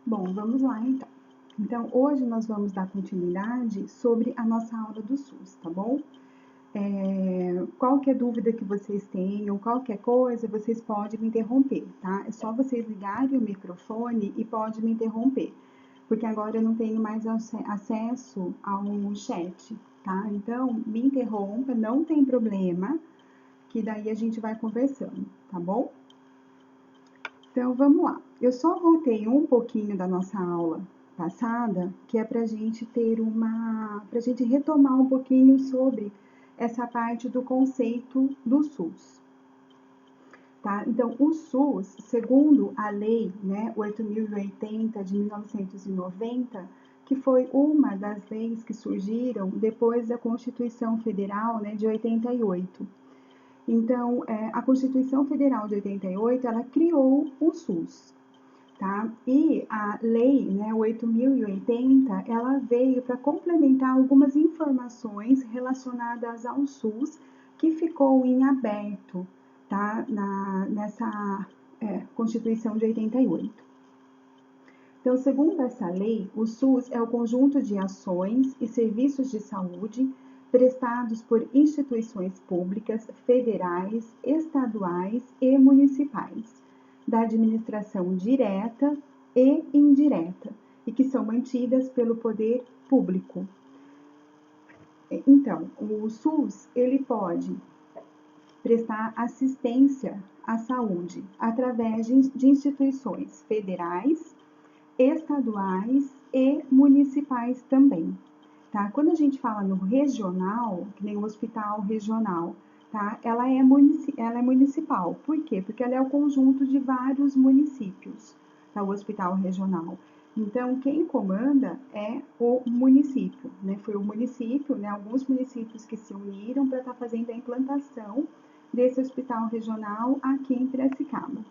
Bom, vamos lá então. Então, hoje nós vamos dar continuidade sobre a nossa aula do SUS, tá bom? Qualquer dúvida que vocês tenham, qualquer coisa, vocês podem me interromper, tá? É só vocês ligarem o microfone e podem me interromper, porque agora eu não tenho mais acesso ao chat, tá? Então, me interrompa, não tem problema, que daí a gente vai conversando, tá bom? Então, vamos lá. Eu só voltei um pouquinho da nossa aula passada, que é para a gente para a gente retomar um pouquinho sobre essa parte do conceito do SUS. Tá? Então, o SUS, segundo a lei, né, 8.080 de 1990, que foi uma das leis que surgiram depois da Constituição Federal, né, de 88. Então, a Constituição Federal de 88, ela criou o SUS, tá? E a lei, né, 8.080, ela veio para complementar algumas informações relacionadas ao SUS que ficou em aberto, tá? Nessa Constituição de 88. Então, segundo essa lei, o SUS é o conjunto de ações e serviços de saúde prestados por instituições públicas, federais, estaduais e municipais, da administração direta e indireta, e que são mantidas pelo poder público. Então, o SUS, ele pode prestar assistência à saúde através de instituições federais, estaduais e municipais também, tá? Quando a gente fala no regional, que nem o hospital regional, tá? Ela é municipal. Por quê? Porque ela é o conjunto de vários municípios, tá? O hospital regional. Então, quem comanda é o município, né? Foi o município, né? Alguns municípios que se uniram para estar fazendo a implantação desse hospital regional aqui em Piracicaba.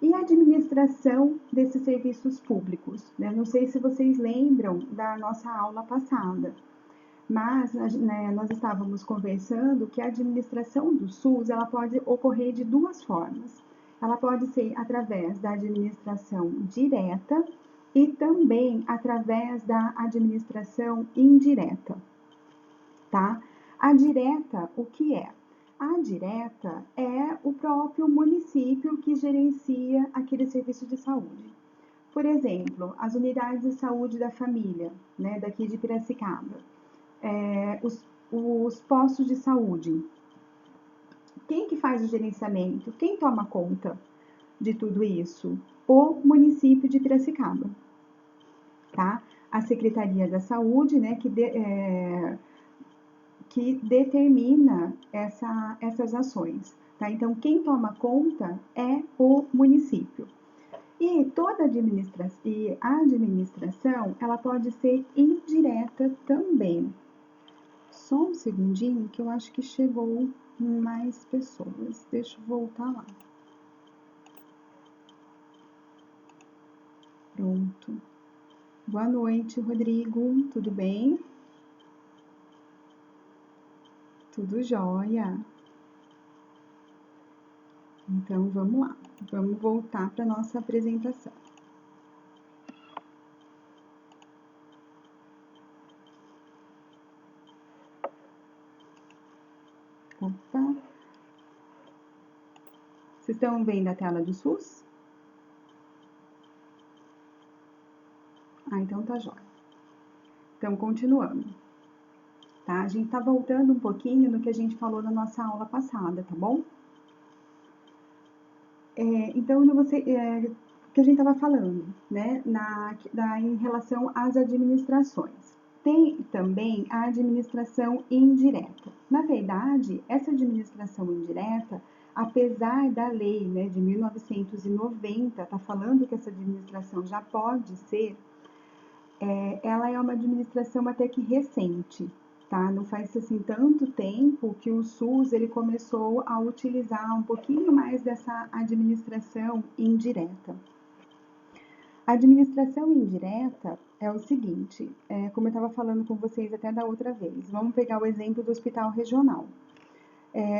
E a administração desses serviços públicos, né? Não sei se vocês lembram da nossa aula passada, mas né, nós estávamos conversando que a administração do SUS ela pode ocorrer de duas formas. Ela pode ser através da administração direta e também através da administração indireta, tá? A direta, o que é? A direta é o próprio município que gerencia aquele serviço de saúde. Por exemplo, as unidades de saúde da família, né, daqui de Piracicaba, os postos de saúde. Quem que faz o gerenciamento? Quem toma conta de tudo isso? O município de Piracicaba, tá? A Secretaria da Saúde, né, que determina essas ações, tá? Então, quem toma conta é o município. E toda administração, ela pode ser indireta também. Só um segundinho que eu acho que chegou mais pessoas. Deixa eu voltar lá. Pronto. Boa noite, Rodrigo. Tudo bem? Tudo jóia. Então, vamos lá. Vamos voltar para a nossa apresentação. Opa. Vocês estão vendo a tela do SUS? Ah, então tá jóia. Então, continuando. Tá? A gente tá voltando um pouquinho no que a gente falou na nossa aula passada, tá bom? Então, o que a gente estava falando, né, em relação às administrações. Tem também a administração indireta. Na verdade, essa administração indireta, apesar da lei, né, de 1990, tá falando que essa administração já pode ser, ela é uma administração até que recente, tá? Não faz assim tanto tempo que o SUS ele começou a utilizar um pouquinho mais dessa administração indireta. A administração indireta é o seguinte, como eu estava falando com vocês até da outra vez, vamos pegar o exemplo do hospital regional.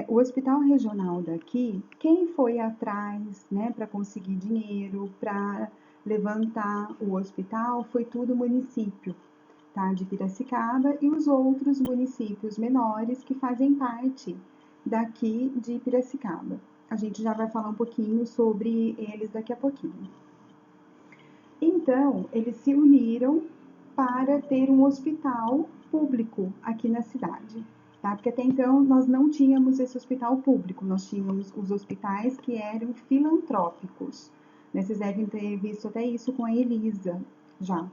O hospital regional daqui, quem foi atrás, né, para conseguir dinheiro, para levantar o hospital foi tudo município, tá, de Piracicaba e os outros municípios menores que fazem parte daqui de Piracicaba. A gente já vai falar um pouquinho sobre eles daqui a pouquinho. Então, eles se uniram para ter um hospital público aqui na cidade, tá? Porque até então nós não tínhamos esse hospital público, nós tínhamos os hospitais que eram filantrópicos, né? Vocês devem ter visto até isso com a Elisa já.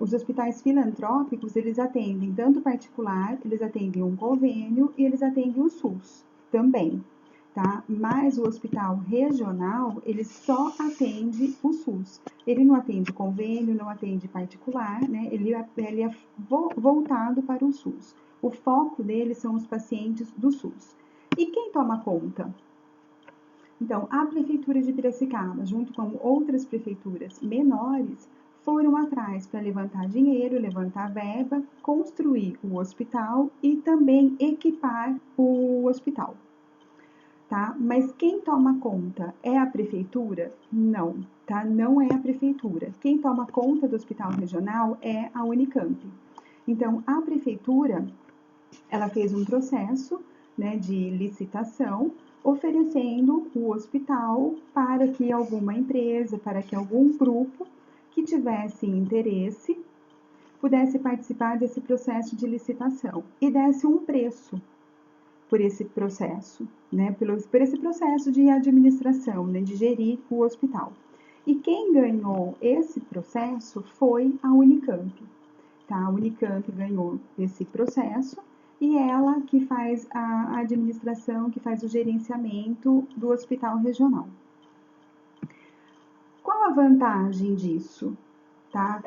Os hospitais filantrópicos, eles atendem tanto particular, eles atendem um convênio e eles atendem o SUS também, tá? Mas o hospital regional, ele só atende o SUS. Ele não atende convênio, não atende particular, né? Ele é voltado para o SUS. O foco dele são os pacientes do SUS. E quem toma conta? Então, a Prefeitura de Piracicaba, junto com outras prefeituras menores, foram atrás para levantar dinheiro, levantar verba, construir o hospital e também equipar o hospital. Tá? Mas quem toma conta é a prefeitura? Não, tá? Não é a prefeitura. Quem toma conta do hospital regional é a Unicamp. Então, a prefeitura, ela fez um processo, né, de licitação, oferecendo o hospital para que alguma empresa, para que algum grupo que tivesse interesse pudesse participar desse processo de licitação e desse um preço por esse processo, né, por esse processo de administração, né, de gerir o hospital. E quem ganhou esse processo foi a Unicamp. Tá? A Unicamp ganhou esse processo e ela que faz a administração, que faz o gerenciamento do hospital regional. Qual a vantagem disso? Tá?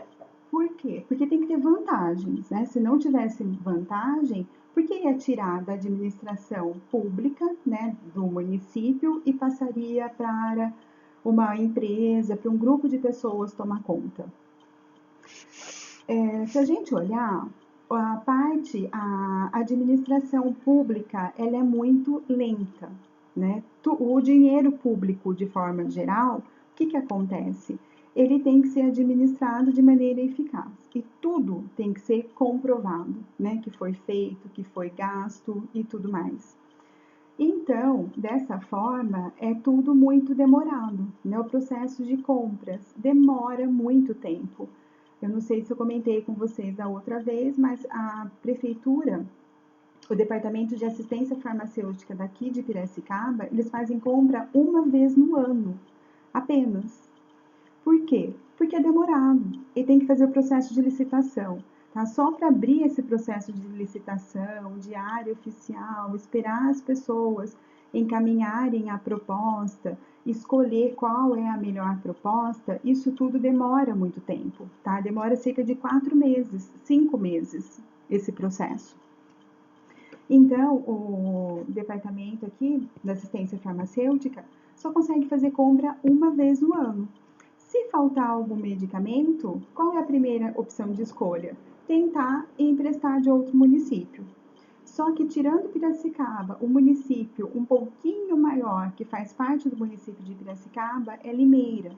Por quê? Porque tem que ter vantagens, né? Se não tivesse vantagem, por que ia tirar da administração pública, né, do município e passaria para uma empresa, para um grupo de pessoas tomar conta? Se a gente olhar, a administração pública, ela é muito lenta, né? O dinheiro público, de forma geral, o que acontece? Ele tem que ser administrado de maneira eficaz e tudo tem que ser comprovado, né? Que foi feito, que foi gasto e tudo mais. Então, dessa forma, é tudo muito demorado, né? O processo de compras demora muito tempo. Eu não sei se eu comentei com vocês da outra vez, mas a prefeitura, o departamento de assistência farmacêutica daqui de Piracicaba, eles fazem compra uma vez no ano, apenas. Por quê? Porque é demorado e tem que fazer o processo de licitação. Tá? Só para abrir esse processo de licitação, de área oficial, esperar as pessoas encaminharem a proposta, escolher qual é a melhor proposta, isso tudo demora muito tempo, tá? Demora cerca de 4 meses, 5 meses esse processo. Então, o departamento aqui da assistência farmacêutica só consegue fazer compra uma vez no ano. Se faltar algum medicamento, qual é a primeira opção de escolha? Tentar emprestar de outro município. Só que tirando Piracicaba, o município um pouquinho maior que faz parte do município de Piracicaba é Limeira.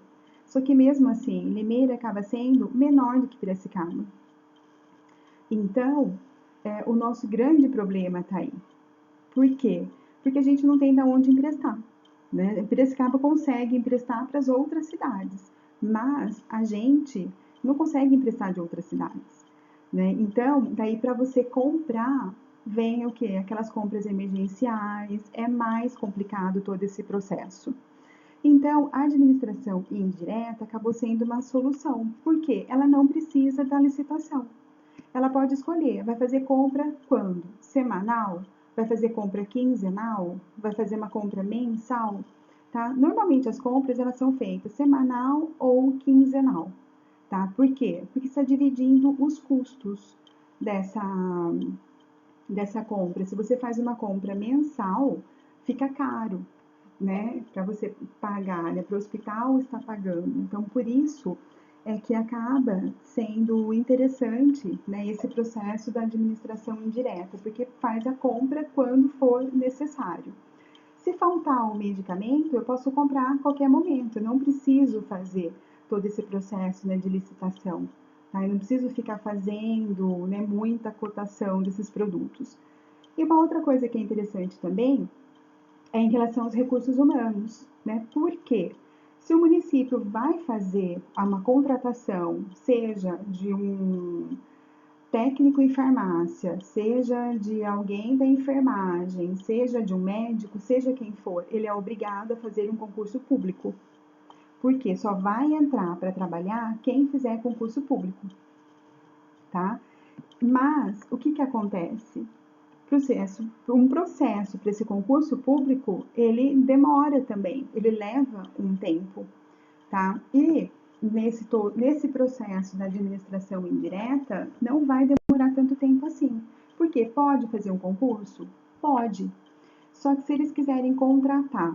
Só que mesmo assim, Limeira acaba sendo menor do que Piracicaba. Então, o nosso grande problema está aí. Por quê? Porque a gente não tem de onde emprestar. Né? Piracicaba consegue emprestar para as outras cidades, mas a gente não consegue emprestar de outras cidades. Né? Então, daí para você comprar, vem o quê? Aquelas compras emergenciais, é mais complicado todo esse processo. Então, a administração indireta acabou sendo uma solução, porque ela não precisa da licitação. Ela pode escolher, vai fazer compra quando? Semanal? Vai fazer compra quinzenal? Vai fazer uma compra mensal? Tá? Normalmente as compras elas são feitas semanal ou quinzenal. Tá? Por quê? Porque está dividindo os custos dessa compra. Se você faz uma compra mensal, fica caro, né? Para você pagar, né? Para o hospital está pagando. Então, por isso é que acaba sendo interessante, né, esse processo da administração indireta, porque faz a compra quando for necessário. Se faltar um medicamento, eu posso comprar a qualquer momento, eu não preciso fazer todo esse processo, né, de licitação. Tá? Eu não preciso ficar fazendo, né, muita cotação desses produtos. E uma outra coisa que é interessante também é em relação aos recursos humanos, né? Por quê? Se o município vai fazer uma contratação, seja de um técnico em farmácia, seja de alguém da enfermagem, seja de um médico, seja quem for, ele é obrigado a fazer um concurso público. Porque só vai entrar para trabalhar quem fizer concurso público, tá? Mas o que que acontece? Um processo para esse concurso público, ele demora também, ele leva um tempo, tá? E nesse processo da administração indireta, não vai demorar tanto tempo assim. Porque pode fazer um concurso? Pode. Só que se eles quiserem contratar,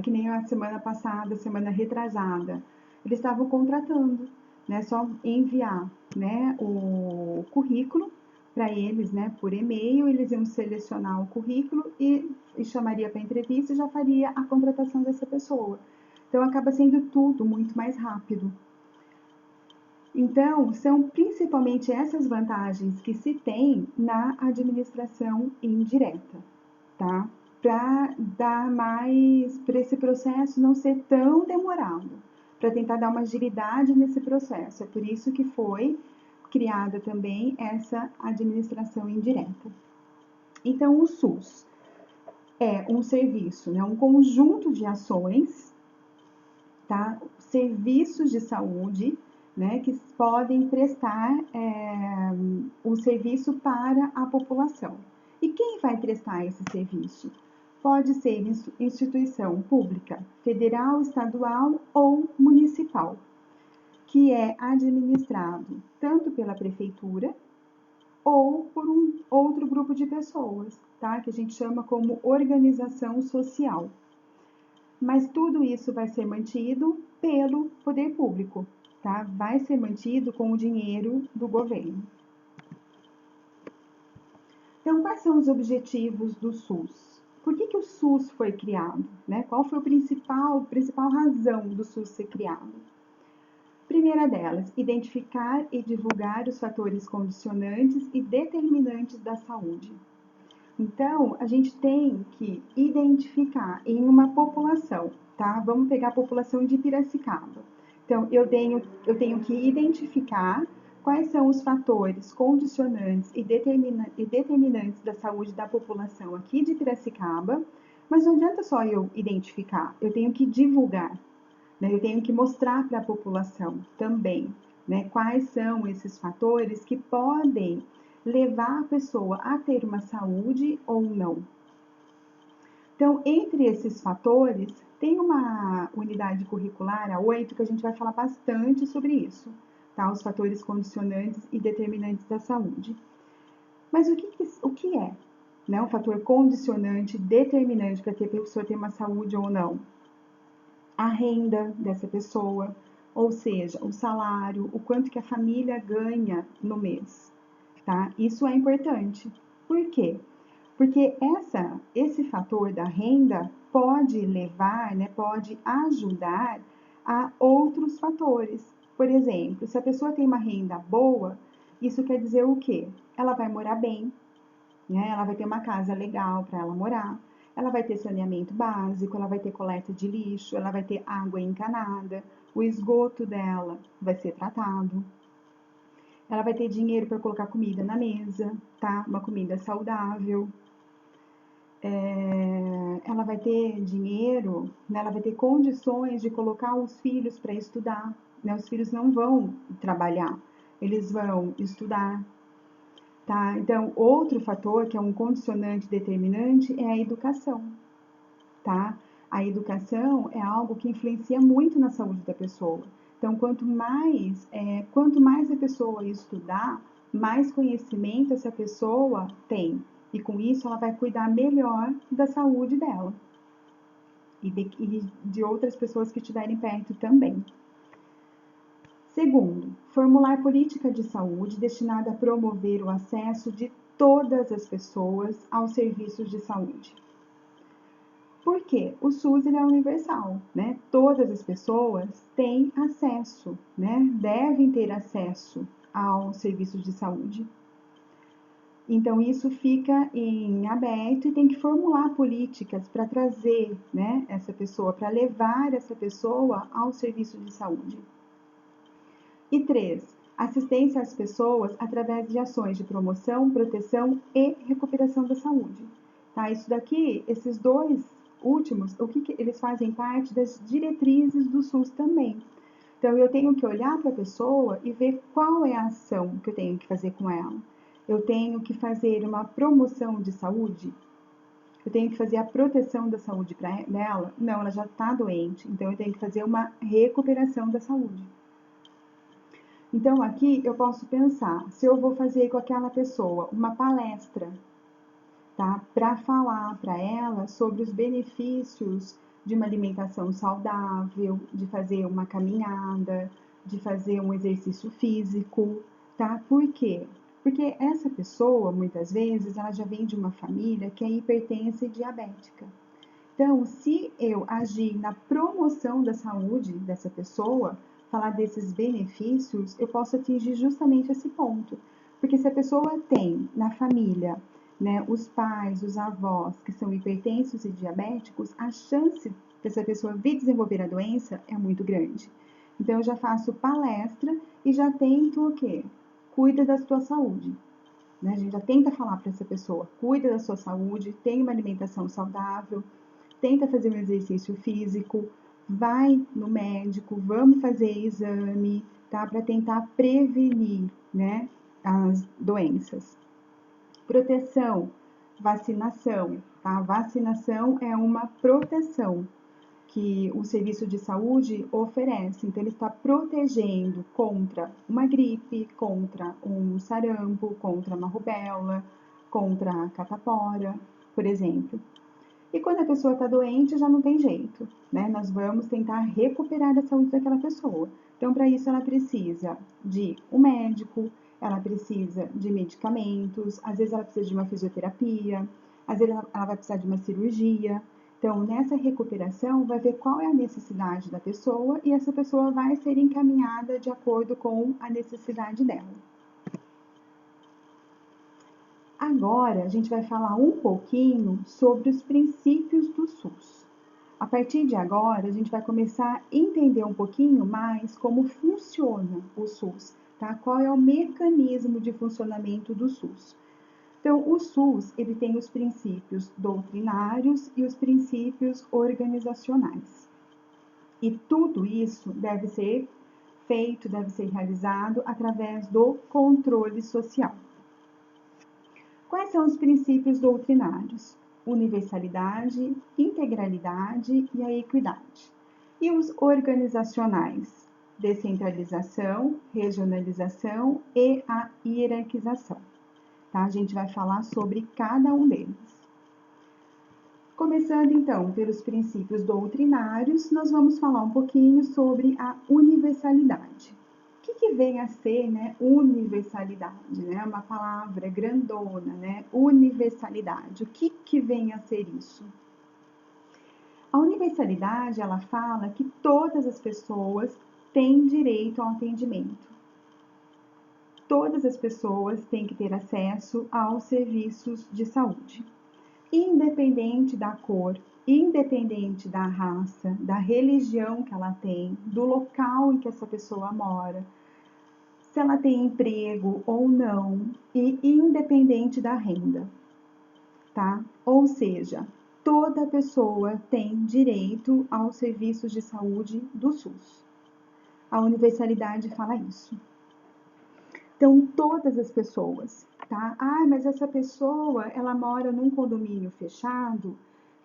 que nem a semana passada, semana retrasada, eles estavam contratando, né? Só enviar, né, o currículo para eles, né, por e-mail, eles iam selecionar o currículo e chamaria para entrevista e já faria a contratação dessa pessoa. Então acaba sendo tudo muito mais rápido. Então, são principalmente essas vantagens que se tem na administração indireta, tá? Para dar mais, para esse processo não ser tão demorado, para tentar dar uma agilidade nesse processo. É por isso que foi criada também essa administração indireta. Então, o SUS é um serviço, né, um conjunto de ações, tá? Serviços de saúde, né, que podem prestar um serviço para a população. E quem vai prestar esse serviço? Pode ser instituição pública, federal, estadual ou municipal, que é administrado tanto pela prefeitura ou por um outro grupo de pessoas, tá? Que a gente chama como organização social. Mas tudo isso vai ser mantido pelo poder público, tá? Vai ser mantido com o dinheiro do governo. Então, quais são os objetivos do SUS? Por que o SUS foi criado? Né? Qual foi a principal razão do SUS ser criado? Primeira delas, identificar e divulgar os fatores condicionantes e determinantes da saúde. Então, a gente tem que identificar em uma população, tá? Vamos pegar a população de Piracicaba. Então, eu tenho que identificar quais são os fatores condicionantes e determinantes da saúde da população aqui de Piracicaba, mas não adianta só eu identificar, eu tenho que divulgar, né? Eu tenho que mostrar para a população também, né, quais são esses fatores que podem levar a pessoa a ter uma saúde ou não. Então, entre esses fatores, tem uma unidade curricular, a 8, que a gente vai falar bastante sobre isso, tá? Os fatores condicionantes e determinantes da saúde. Mas o que é, né, um fator condicionante, determinante para a pessoa ter uma saúde ou não? A renda dessa pessoa, ou seja, o salário, o quanto que a família ganha no mês, tá? Isso é importante. Por quê? Porque esse fator da renda pode levar, né, pode ajudar a outros fatores. Por exemplo, se a pessoa tem uma renda boa, isso quer dizer o quê? Ela vai morar bem, né? Ela vai ter uma casa legal para ela morar, ela vai ter saneamento básico, ela vai ter coleta de lixo, ela vai ter água encanada, o esgoto dela vai ser tratado, ela vai ter dinheiro para colocar comida na mesa, tá? Uma comida saudável. Ela vai ter dinheiro, né? Ela vai ter condições de colocar os filhos para estudar, né? Os filhos não vão trabalhar, eles vão estudar, tá? Então, outro fator que é um condicionante determinante é a educação, tá? A educação é algo que influencia muito na saúde da pessoa. Então, quanto mais a pessoa estudar, mais conhecimento essa pessoa tem. E com isso ela vai cuidar melhor da saúde dela e de outras pessoas que estiverem perto também. Segundo, formular política de saúde destinada a promover o acesso de todas as pessoas aos serviços de saúde. Por quê? O SUS ele é universal, né? Todas as pessoas têm acesso, né? Devem ter acesso aos serviços de saúde. Então, isso fica em aberto e tem que formular políticas para trazer, né, essa pessoa, para levar essa pessoa ao serviço de saúde. E 3, assistência às pessoas através de ações de promoção, proteção e recuperação da saúde. Tá? Isso daqui, esses dois últimos, eles fazem parte das diretrizes do SUS também. Então, eu tenho que olhar para a pessoa e ver qual é a ação que eu tenho que fazer com ela. Eu tenho que fazer uma promoção de saúde? Eu tenho que fazer a proteção da saúde para ela? Não, ela já está doente, então eu tenho que fazer uma recuperação da saúde. Então, aqui eu posso pensar, se eu vou fazer com aquela pessoa uma palestra, tá? Para falar para ela sobre os benefícios de uma alimentação saudável, de fazer uma caminhada, de fazer um exercício físico, tá? Por quê? Porque essa pessoa, muitas vezes, ela já vem de uma família que é hipertensa e diabética. Então, se eu agir na promoção da saúde dessa pessoa, falar desses benefícios, eu posso atingir justamente esse ponto. Porque se a pessoa tem na família, né, os pais, os avós que são hipertensos e diabéticos, a chance dessa pessoa vir desenvolver a doença é muito grande. Então, eu já faço palestra e já tento o quê? Cuida da sua saúde. Né? A gente já tenta falar para essa pessoa, cuida da sua saúde, tem uma alimentação saudável, tenta fazer um exercício físico, vai no médico, vamos fazer exame, tá? Para tentar prevenir, né, as doenças. Proteção, vacinação, tá? Vacinação é uma proteção que o serviço de saúde oferece. Então, ele está protegendo contra uma gripe, contra um sarampo, contra uma rubéola, contra a catapora, por exemplo. E quando a pessoa está doente, já não tem jeito, né? Nós vamos tentar recuperar a saúde daquela pessoa. Então, para isso, ela precisa de um médico, ela precisa de medicamentos, às vezes ela precisa de uma fisioterapia, às vezes ela vai precisar de uma cirurgia. Então, nessa recuperação, vai ver qual é a necessidade da pessoa e essa pessoa vai ser encaminhada de acordo com a necessidade dela. Agora, a gente vai falar um pouquinho sobre os princípios do SUS. A partir de agora, a gente vai começar a entender um pouquinho mais como funciona o SUS, tá? Qual é o mecanismo de funcionamento do SUS. Então, o SUS, ele tem os princípios doutrinários e os princípios organizacionais. E tudo isso deve ser feito, deve ser realizado através do controle social. Quais são os princípios doutrinários? Universalidade, integralidade e a equidade. E os organizacionais? Descentralização, regionalização e a hierarquização. Tá? A gente vai falar sobre cada um deles. Começando então pelos princípios doutrinários, nós vamos falar um pouquinho sobre a universalidade. O que vem a ser, né, universalidade, né? Uma palavra grandona, né? Universalidade. O que vem a ser isso? A universalidade, ela fala que todas as pessoas têm direito ao atendimento. Todas as pessoas têm que ter acesso aos serviços de saúde, independente da cor, independente da raça, da religião que ela tem, do local em que essa pessoa mora, se ela tem emprego ou não, e independente da renda, tá? Ou seja, toda pessoa tem direito aos serviços de saúde do SUS. A universalidade fala isso. Então, todas as pessoas, tá? Ah, mas essa pessoa, ela mora num condomínio fechado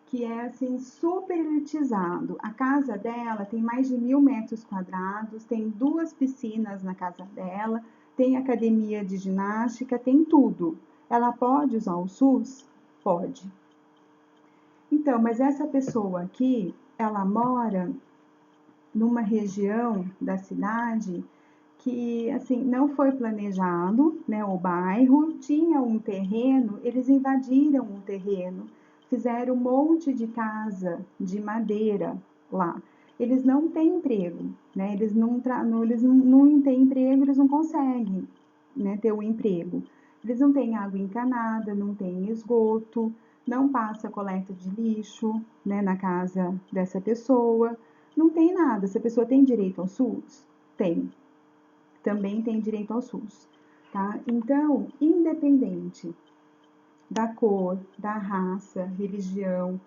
que é assim super elitizado. A casa dela tem mais de 1.000 metros quadrados, tem 2 piscinas na casa dela, tem academia de ginástica, tem tudo. Ela pode usar o SUS? Pode. Então, mas essa pessoa aqui, ela mora numa região da cidade que assim não foi planejado, né, o bairro tinha um terreno, eles invadiram o terreno, fizeram um monte de casa de madeira lá. Eles não têm emprego, né? Eles não têm emprego, eles não conseguem, né, ter um emprego. Eles não têm água encanada, não têm esgoto, não passa coleta de lixo, né, na casa dessa pessoa, não tem nada. Essa pessoa tem direito ao SUS? Tem. Também tem direito ao SUS, tá? Então, independente da cor, da raça, religião,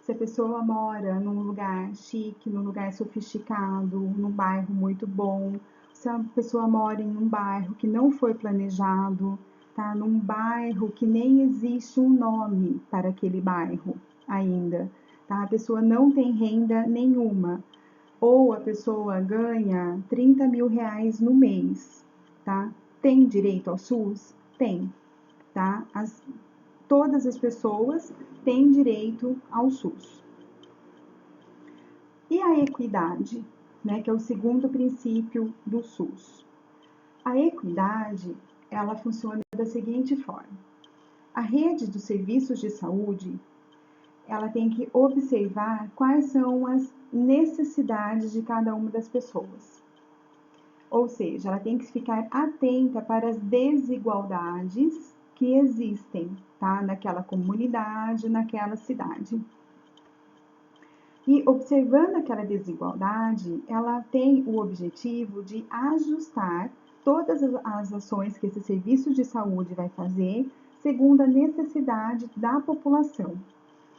se a pessoa mora num lugar chique, num lugar sofisticado, num bairro muito bom, se a pessoa mora em um bairro que não foi planejado, tá? Num bairro que nem existe um nome para aquele bairro ainda, tá? A pessoa não tem renda nenhuma, ou a pessoa ganha 30 mil reais no mês, tá? Tem direito ao SUS? Tem, tá? Todas as pessoas têm direito ao SUS. E a equidade, né, que é o segundo princípio do SUS. A equidade, ela funciona da seguinte forma. A rede dos serviços de saúde, ela tem que observar quais são as necessidades de cada uma das pessoas. Ou seja, ela tem que ficar atenta para as desigualdades que existem, tá? Naquela comunidade, naquela cidade. E observando aquela desigualdade, ela tem o objetivo de ajustar todas as ações que esse serviço de saúde vai fazer segundo a necessidade da população,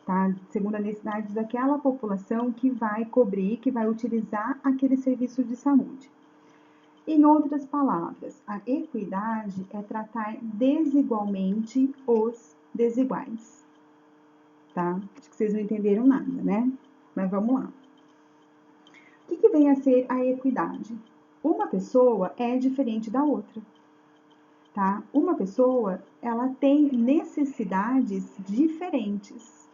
tá? Segundo a necessidade daquela população que vai cobrir, que vai utilizar aquele serviço de saúde. Em outras palavras, a equidade é tratar desigualmente os desiguais, tá? Acho que vocês não entenderam nada, né? Mas vamos lá. O que vem a ser a equidade? Uma pessoa é diferente da outra, tá? Uma pessoa, ela tem necessidades diferentes.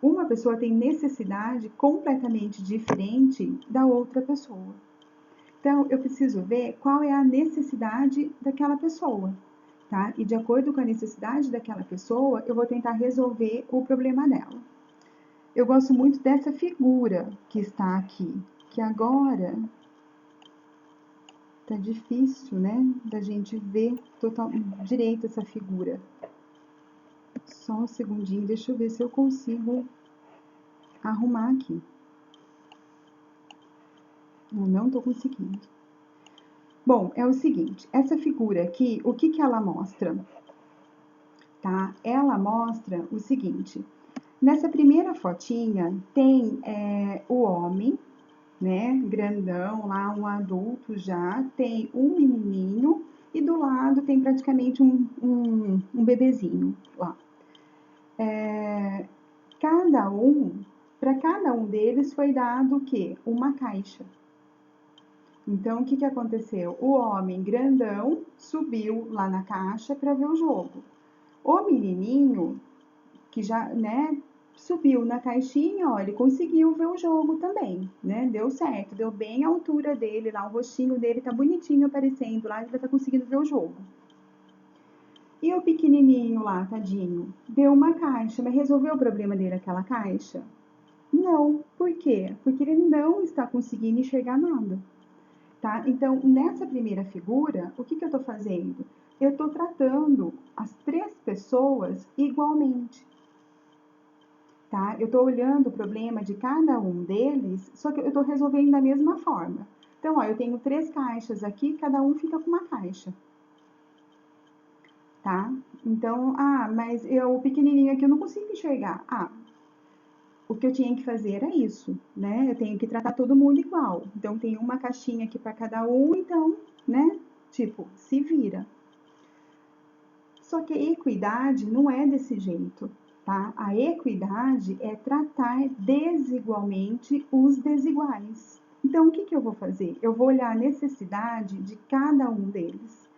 Uma pessoa tem necessidade completamente diferente da outra pessoa. Então, eu preciso ver qual é a necessidade daquela pessoa, tá? E de acordo com a necessidade daquela pessoa, eu vou tentar resolver o problema dela. Eu gosto muito dessa figura que está aqui, que agora tá difícil, né, da gente ver direito essa figura. Só um segundinho, deixa eu ver se eu consigo arrumar aqui. Eu não tô conseguindo. Bom, é o seguinte, essa figura aqui, o que ela mostra? Tá? Ela mostra o seguinte, nessa primeira fotinha tem o homem, né, grandão lá, um adulto já, tem um menininho e do lado tem praticamente um bebezinho lá. Para cada um deles foi dado o quê? Uma caixa. Então, o que aconteceu? O homem grandão subiu lá na caixa para ver o jogo. O menininho, que já, né, subiu na caixinha, ó, ele conseguiu ver o jogo também, né? Deu certo, deu bem a altura dele lá, o rostinho dele tá bonitinho aparecendo lá, ele vai tá conseguindo ver o jogo. E o pequenininho lá, tadinho, deu uma caixa, mas resolveu o problema dele aquela caixa? Não. Por quê? Porque ele não está conseguindo enxergar nada. Tá? Então, nessa primeira figura, o que eu estou fazendo? Eu estou tratando as três pessoas igualmente. Tá? Eu estou olhando o problema de cada um deles, só que eu estou resolvendo da mesma forma. Então, ó, eu tenho 3 caixas aqui, cada um fica com uma caixa. Tá? Então, mas o pequenininho aqui eu não consigo enxergar. O que eu tinha que fazer era isso, né? Eu tenho que tratar todo mundo igual. Então, tem uma caixinha aqui para cada um, então, né? Tipo, se vira. Só que a equidade não é desse jeito, tá? A equidade é tratar desigualmente os desiguais. Então, o que eu vou fazer? Eu vou olhar a necessidade de cada um deles.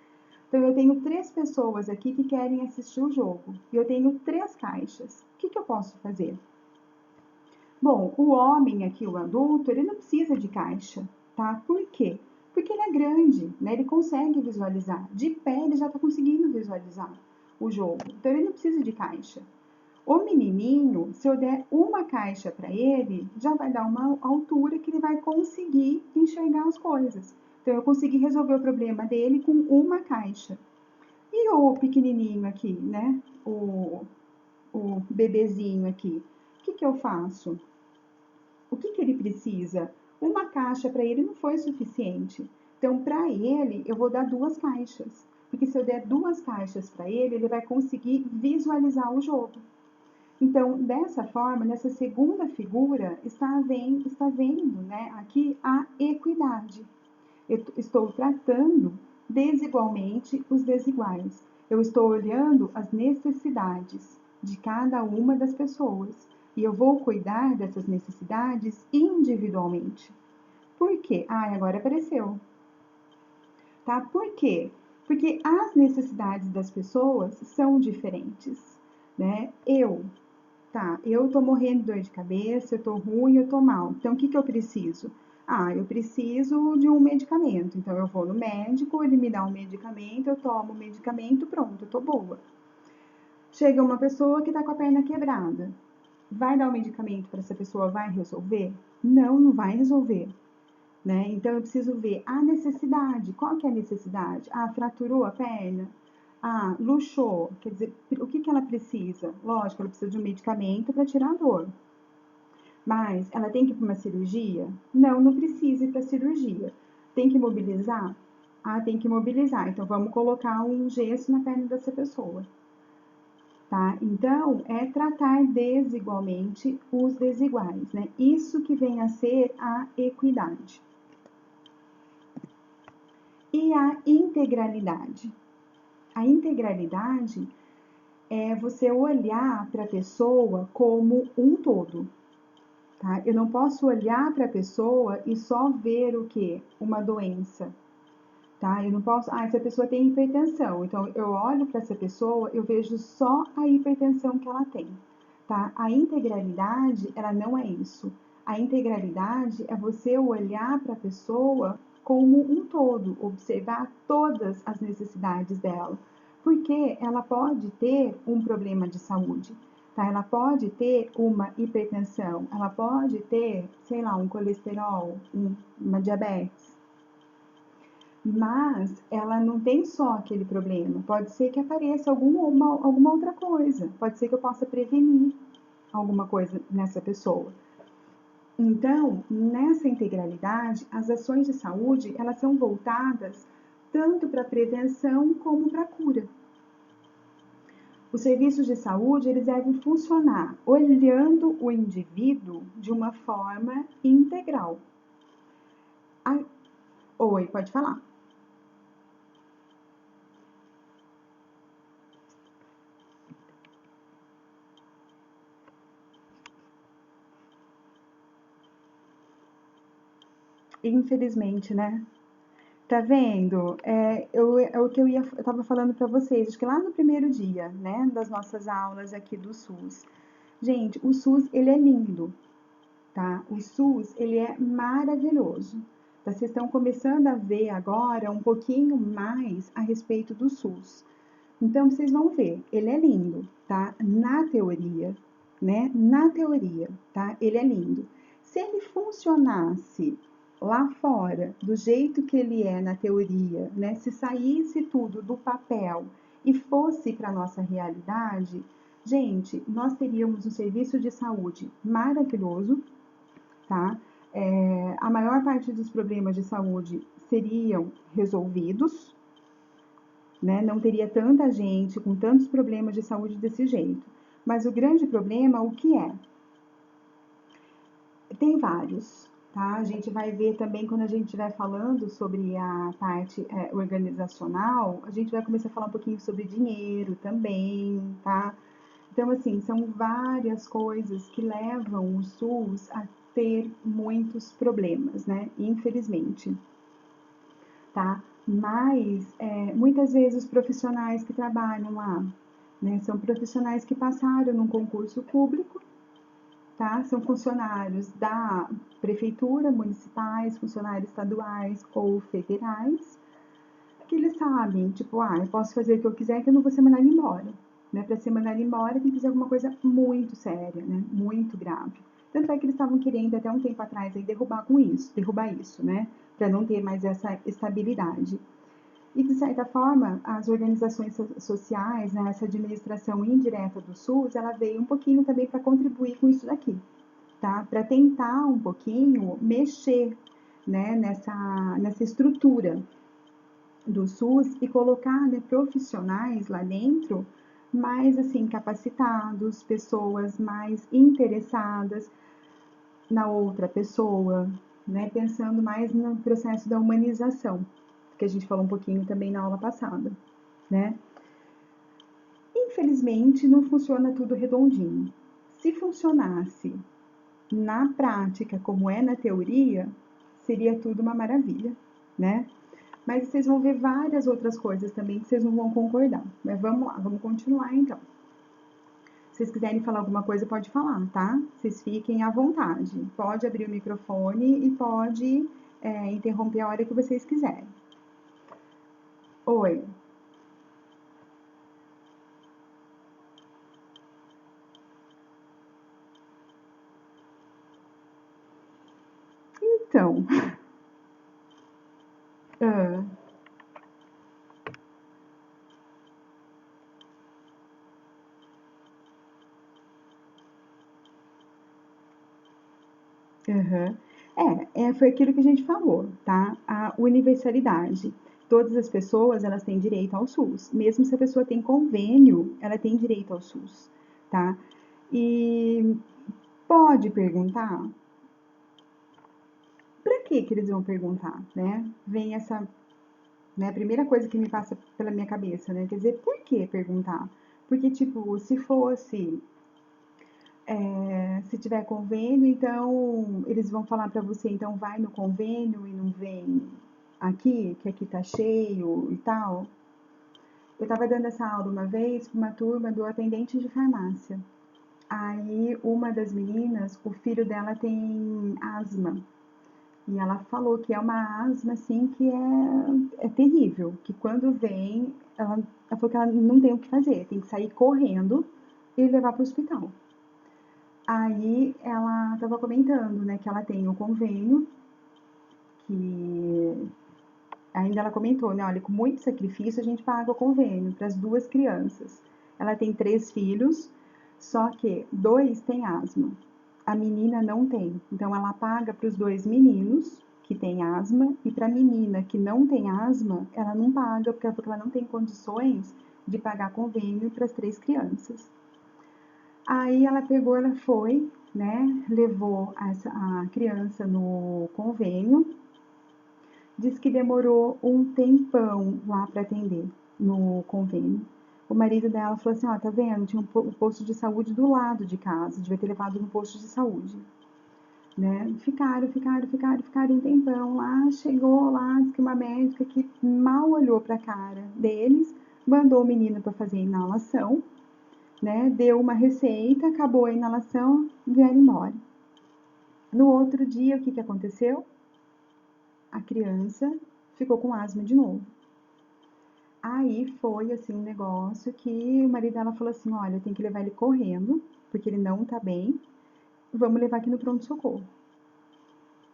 Então, eu tenho 3 pessoas aqui que querem assistir o jogo. E eu tenho 3 caixas. O que eu posso fazer? Bom, o homem aqui, o adulto, ele não precisa de caixa, tá? Por quê? Porque ele é grande, né? Ele consegue visualizar. De pé, ele já está conseguindo visualizar o jogo. Então, ele não precisa de caixa. O menininho, se eu der uma caixa para ele, já vai dar uma altura que ele vai conseguir enxergar as coisas. Então, eu consegui resolver o problema dele com uma caixa. E o pequenininho aqui, né? O bebezinho aqui. O que eu faço? O que ele precisa? Uma caixa para ele não foi suficiente. Então, para ele, eu vou dar duas caixas. Porque se eu der duas caixas para ele, ele vai conseguir visualizar o jogo. Então, dessa forma, nessa segunda figura, está vendo, né, aqui a equidade. Eu estou tratando desigualmente os desiguais. Eu estou olhando as necessidades de cada uma das pessoas e eu vou cuidar dessas necessidades individualmente. Por quê? Agora apareceu. Tá? Por quê? Porque as necessidades das pessoas são diferentes, né? Eu tô morrendo de dor de cabeça, eu tô ruim, eu tô mal. Então, o que eu preciso? Eu preciso de um medicamento. Então, eu vou no médico, ele me dá um medicamento, eu tomo o medicamento, pronto, eu tô boa. Chega uma pessoa que tá com a perna quebrada. Vai dar o medicamento para essa pessoa, vai resolver? Não, não vai resolver. Né? Então, eu preciso ver a necessidade. Qual que é a necessidade? Fraturou a perna? Luxou. Quer dizer, o que ela precisa? Lógico, ela precisa de um medicamento para tirar a dor. Mas ela tem que ir para uma cirurgia? Não, não precisa ir para cirurgia. Tem que mobilizar? Tem que mobilizar. Então, vamos colocar um gesso na perna dessa pessoa. Tá? Então, é tratar desigualmente os desiguais, né? Isso que vem a ser a equidade. E a integralidade. A integralidade é você olhar para a pessoa como um todo. Tá? Eu não posso olhar para a pessoa e só ver o quê? Uma doença. Tá? Eu não posso, essa pessoa tem hipertensão, então eu olho para essa pessoa, eu vejo só a hipertensão que ela tem. Tá? A integralidade, ela não é isso. A integralidade é você olhar para a pessoa como um todo, observar todas as necessidades dela, porque ela pode ter um problema de saúde, tá? Ela pode ter uma hipertensão, ela pode ter, sei lá, um colesterol, uma diabetes, mas ela não tem só aquele problema. Pode ser que apareça alguma outra coisa, pode ser que eu possa prevenir alguma coisa nessa pessoa. Então, nessa integralidade, as ações de saúde, elas são voltadas tanto para a prevenção como para a cura. Os serviços de saúde, eles devem funcionar olhando o indivíduo de uma forma integral. Oi, pode falar. Infelizmente, né? Tá vendo? O que eu tava falando para vocês, acho que lá no primeiro dia, né, das nossas aulas aqui do SUS. Gente, o SUS, ele é lindo, tá? O SUS, ele é maravilhoso. Tá? Vocês estão começando a ver agora um pouquinho mais a respeito do SUS. Então, vocês vão ver, ele é lindo, tá? Na teoria, né? Na teoria, tá? Ele é lindo. Se ele funcionasse lá fora, do jeito que ele é na teoria, né? Se saísse tudo do papel e fosse para nossa realidade, gente, nós teríamos um serviço de saúde maravilhoso, tá? A maior parte dos problemas de saúde seriam resolvidos, né? Não teria tanta gente com tantos problemas de saúde desse jeito. Mas o grande problema, o que é? Tem vários, tá? A gente vai ver também quando a gente estiver falando sobre a parte organizacional, a gente vai começar a falar um pouquinho sobre dinheiro também, tá? Então, assim, são várias coisas que levam o SUS a ter muitos problemas, né? Infelizmente, tá? Mas, muitas vezes os profissionais que trabalham lá, né, são profissionais que passaram num concurso público, tá? São funcionários da prefeitura, municipais, funcionários estaduais ou federais, que eles sabem, tipo, eu posso fazer o que eu quiser que eu não vou ser mandado embora, né? Para ser mandado embora tem que ser alguma coisa muito séria, né? Muito grave. Tanto é que eles estavam querendo até um tempo atrás aí derrubar isso, né? Para não ter mais essa estabilidade. E, de certa forma, as organizações sociais, né, essa administração indireta do SUS, ela veio um pouquinho também para contribuir com isso daqui, tá? Para tentar um pouquinho mexer, né, nessa estrutura do SUS e colocar, né, profissionais lá dentro mais assim capacitados, pessoas mais interessadas na outra pessoa, né, pensando mais no processo da humanização, que a gente falou um pouquinho também na aula passada, né? Infelizmente, não funciona tudo redondinho. Se funcionasse na prática, como é na teoria, seria tudo uma maravilha, né? Mas vocês vão ver várias outras coisas também que vocês não vão concordar. Mas vamos lá, vamos continuar então. Se vocês quiserem falar alguma coisa, pode falar, tá? Vocês fiquem à vontade. Pode abrir o microfone e pode interromper a hora que vocês quiserem. Oi. Então, ah, aham. Foi aquilo que a gente falou, tá? A universalidade. Todas as pessoas, elas têm direito ao SUS. Mesmo se a pessoa tem convênio, ela tem direito ao SUS, tá? E pode perguntar, para que eles vão perguntar, né? Vem essa, né, a primeira coisa que me passa pela minha cabeça, né? Quer dizer, por que perguntar? Porque, tipo, se fosse se tiver convênio, então eles vão falar para você, então vai no convênio e não vem aqui, que aqui tá cheio e tal. Eu tava dando essa aula uma vez para uma turma do atendente de farmácia. Aí uma das meninas, o filho dela tem asma. E ela falou que é uma asma assim que é terrível, que quando vem, ela falou que ela não tem o que fazer, tem que sair correndo e levar para o hospital. Aí ela estava comentando, né, que ela tem o convênio, que ainda ela comentou, né, olha, com muito sacrifício a gente paga o convênio para as duas crianças. Ela tem 3 filhos, só que 2 têm asma. A menina não tem. Então ela paga para os 2 meninos que têm asma e para a menina que não tem asma, ela não paga porque ela não tem condições de pagar convênio para as 3 crianças. Aí ela pegou, ela foi, né, levou a criança no convênio, disse que demorou um tempão lá para atender no convênio. O marido dela falou assim, ó, tá vendo, tinha um posto de saúde do lado de casa, devia ter levado no posto de saúde, né? Ficaram um tempão lá, chegou lá, disse que uma médica que mal olhou para a cara deles, mandou o menino para fazer a inalação, né? Deu uma receita, acabou a inalação, vieram embora. No outro dia, o que aconteceu? A criança ficou com asma de novo. Aí foi assim um negócio que o marido dela falou assim: olha, tem que levar ele correndo, porque ele não tá bem, vamos levar aqui no pronto-socorro.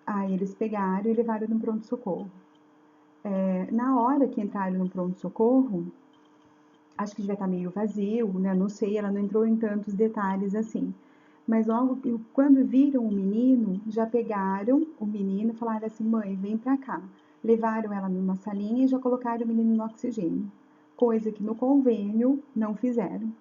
Aí eles pegaram e levaram no pronto-socorro. Na hora que entraram no pronto-socorro, acho que devia estar meio vazio, né? Não sei, ela não entrou em tantos detalhes assim. Mas logo quando viram o menino, já pegaram o menino e falaram assim: mãe, vem pra cá. Levaram ela numa salinha e já colocaram o menino no oxigênio. Coisa que no convênio não fizeram,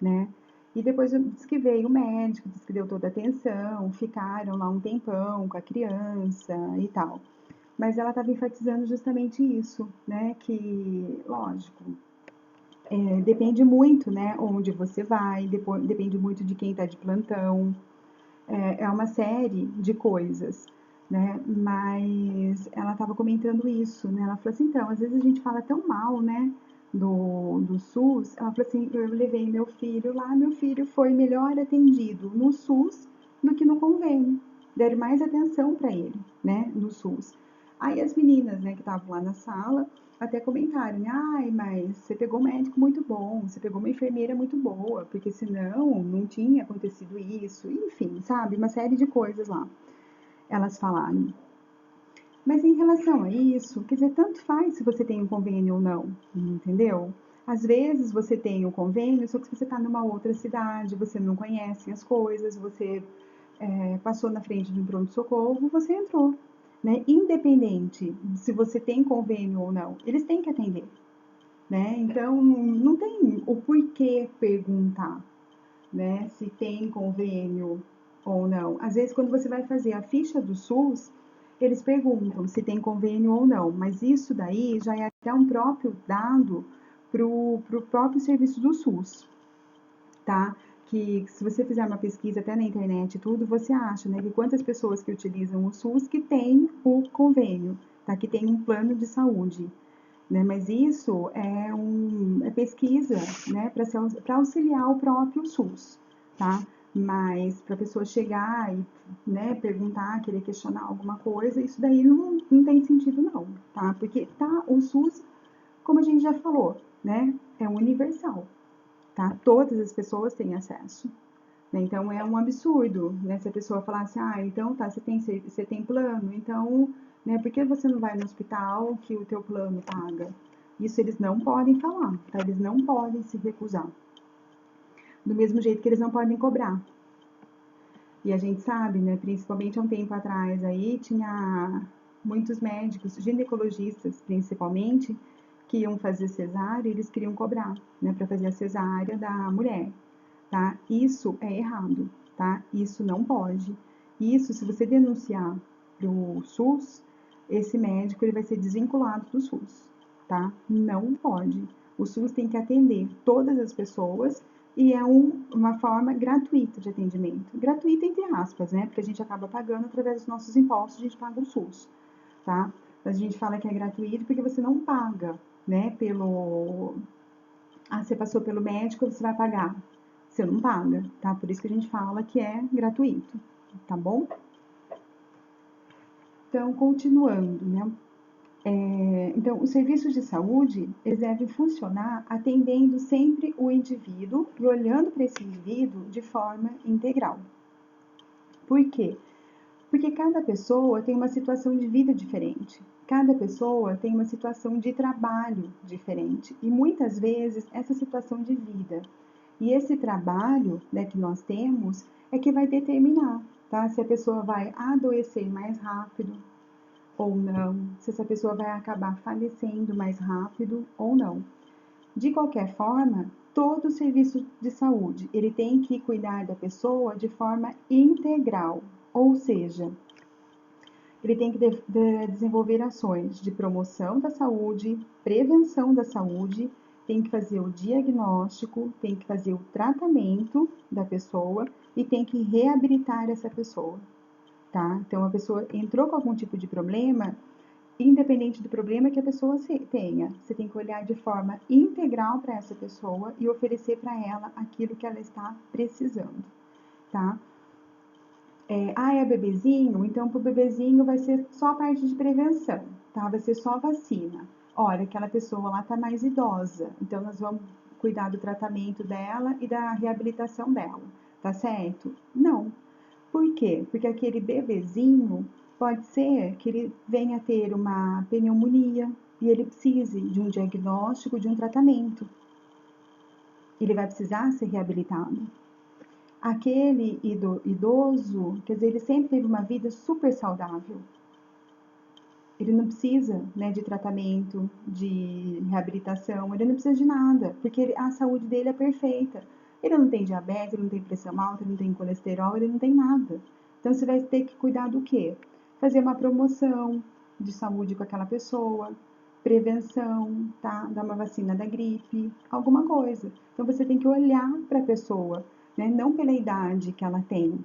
né? E depois diz que veio o médico, diz que deu toda a atenção, ficaram lá um tempão com a criança e tal. Mas ela estava enfatizando justamente isso, né? Que, lógico, depende muito, né? Onde você vai, depende muito de quem está de plantão. É uma série de coisas, né? Mas ela estava comentando isso, né? Ela falou assim, então, às vezes a gente fala tão mal, né? Do SUS. Ela falou assim, eu levei meu filho lá, meu filho foi melhor atendido no SUS do que no convênio. Deram mais atenção para ele, né? No SUS. Aí as meninas, né, que estavam lá na sala, até comentaram, né? Ai, mas você pegou um médico muito bom, você pegou uma enfermeira muito boa, porque senão não tinha acontecido isso, enfim, sabe? Uma série de coisas lá. Elas falaram. Mas em relação a isso, quer dizer, tanto faz se você tem um convênio ou não, entendeu? Às vezes você tem um convênio, só que você está numa outra cidade, você não conhece as coisas, você passou na frente de um pronto-socorro, você entrou. Né? Independente se você tem convênio ou não, eles têm que atender. Né? Então, não tem o porquê perguntar, né, se tem convênio ou não. Às vezes, quando você vai fazer a ficha do SUS, eles perguntam se tem convênio ou não, mas isso daí já é até um próprio dado para o próprio serviço do SUS, tá? Que se você fizer uma pesquisa até na internet e tudo, você acha, né, que quantas pessoas que utilizam o SUS que tem o convênio, tá? Que tem um plano de saúde. Né? Mas isso é pesquisa, né, para auxiliar o próprio SUS, tá? Mas para a pessoa chegar e, né, perguntar, querer questionar alguma coisa, isso daí não tem sentido não, tá? Porque tá, o SUS, como a gente já falou, né, é universal, tá? Todas as pessoas têm acesso. Né? Então é um absurdo, né? Se a pessoa falar assim, ah, então tá, você tem plano, então, né, por que você não vai no hospital que o teu plano paga? Isso eles não podem falar, tá? Eles não podem se recusar. Do mesmo jeito que eles não podem cobrar. E a gente sabe, né, principalmente há um tempo atrás aí, tinha muitos médicos, ginecologistas principalmente, que iam fazer cesárea e eles queriam cobrar, né, para fazer a cesárea da mulher. Tá? Isso é errado, tá? Isso não pode. Isso, se você denunciar para o SUS, esse médico ele vai ser desvinculado do SUS, tá? Não pode. O SUS tem que atender todas as pessoas e é uma forma gratuita de atendimento. Gratuita entre aspas, né? Porque a gente acaba pagando através dos nossos impostos, a gente paga o SUS, tá? Mas a gente fala que é gratuito porque você não paga, né? Você passou pelo médico, você vai pagar. Você não paga, tá? Por isso que a gente fala que é gratuito, tá bom? Então, continuando, né? Então, os serviços de saúde, eles devem funcionar atendendo sempre o indivíduo e olhando para esse indivíduo de forma integral. Por quê? Porque cada pessoa tem uma situação de vida diferente. Cada pessoa tem uma situação de trabalho diferente. E muitas vezes essa situação de vida e esse trabalho, né, que nós temos é que vai determinar, tá? Se a pessoa vai adoecer mais rápido ou não, se essa pessoa vai acabar falecendo mais rápido ou não. De qualquer forma, todo serviço de saúde, ele tem que cuidar da pessoa de forma integral, ou seja, ele tem que desenvolver ações de promoção da saúde, prevenção da saúde, tem que fazer o diagnóstico, tem que fazer o tratamento da pessoa e tem que reabilitar essa pessoa, tá? Então, a pessoa entrou com algum tipo de problema, independente do problema que a pessoa tenha, você tem que olhar de forma integral para essa pessoa e oferecer para ela aquilo que ela está precisando, tá? É bebezinho? Então, para o bebezinho vai ser só a parte de prevenção, tá? Vai ser só vacina. Olha, aquela pessoa lá tá mais idosa, então nós vamos cuidar do tratamento dela e da reabilitação dela, tá certo? Não. Por quê? Porque aquele bebezinho pode ser que ele venha a ter uma pneumonia e ele precise de um diagnóstico, de um tratamento. Ele vai precisar ser reabilitado. Aquele idoso, quer dizer, ele sempre teve uma vida super saudável. Ele não precisa, né, de tratamento, de reabilitação, ele não precisa de nada, porque a saúde dele é perfeita. Ele não tem diabetes, ele não tem pressão alta, ele não tem colesterol, ele não tem nada. Então você vai ter que cuidar do quê? Fazer uma promoção de saúde com aquela pessoa, prevenção, tá? Dar uma vacina da gripe, alguma coisa. Então você tem que olhar para a pessoa, né? Não pela idade que ela tem,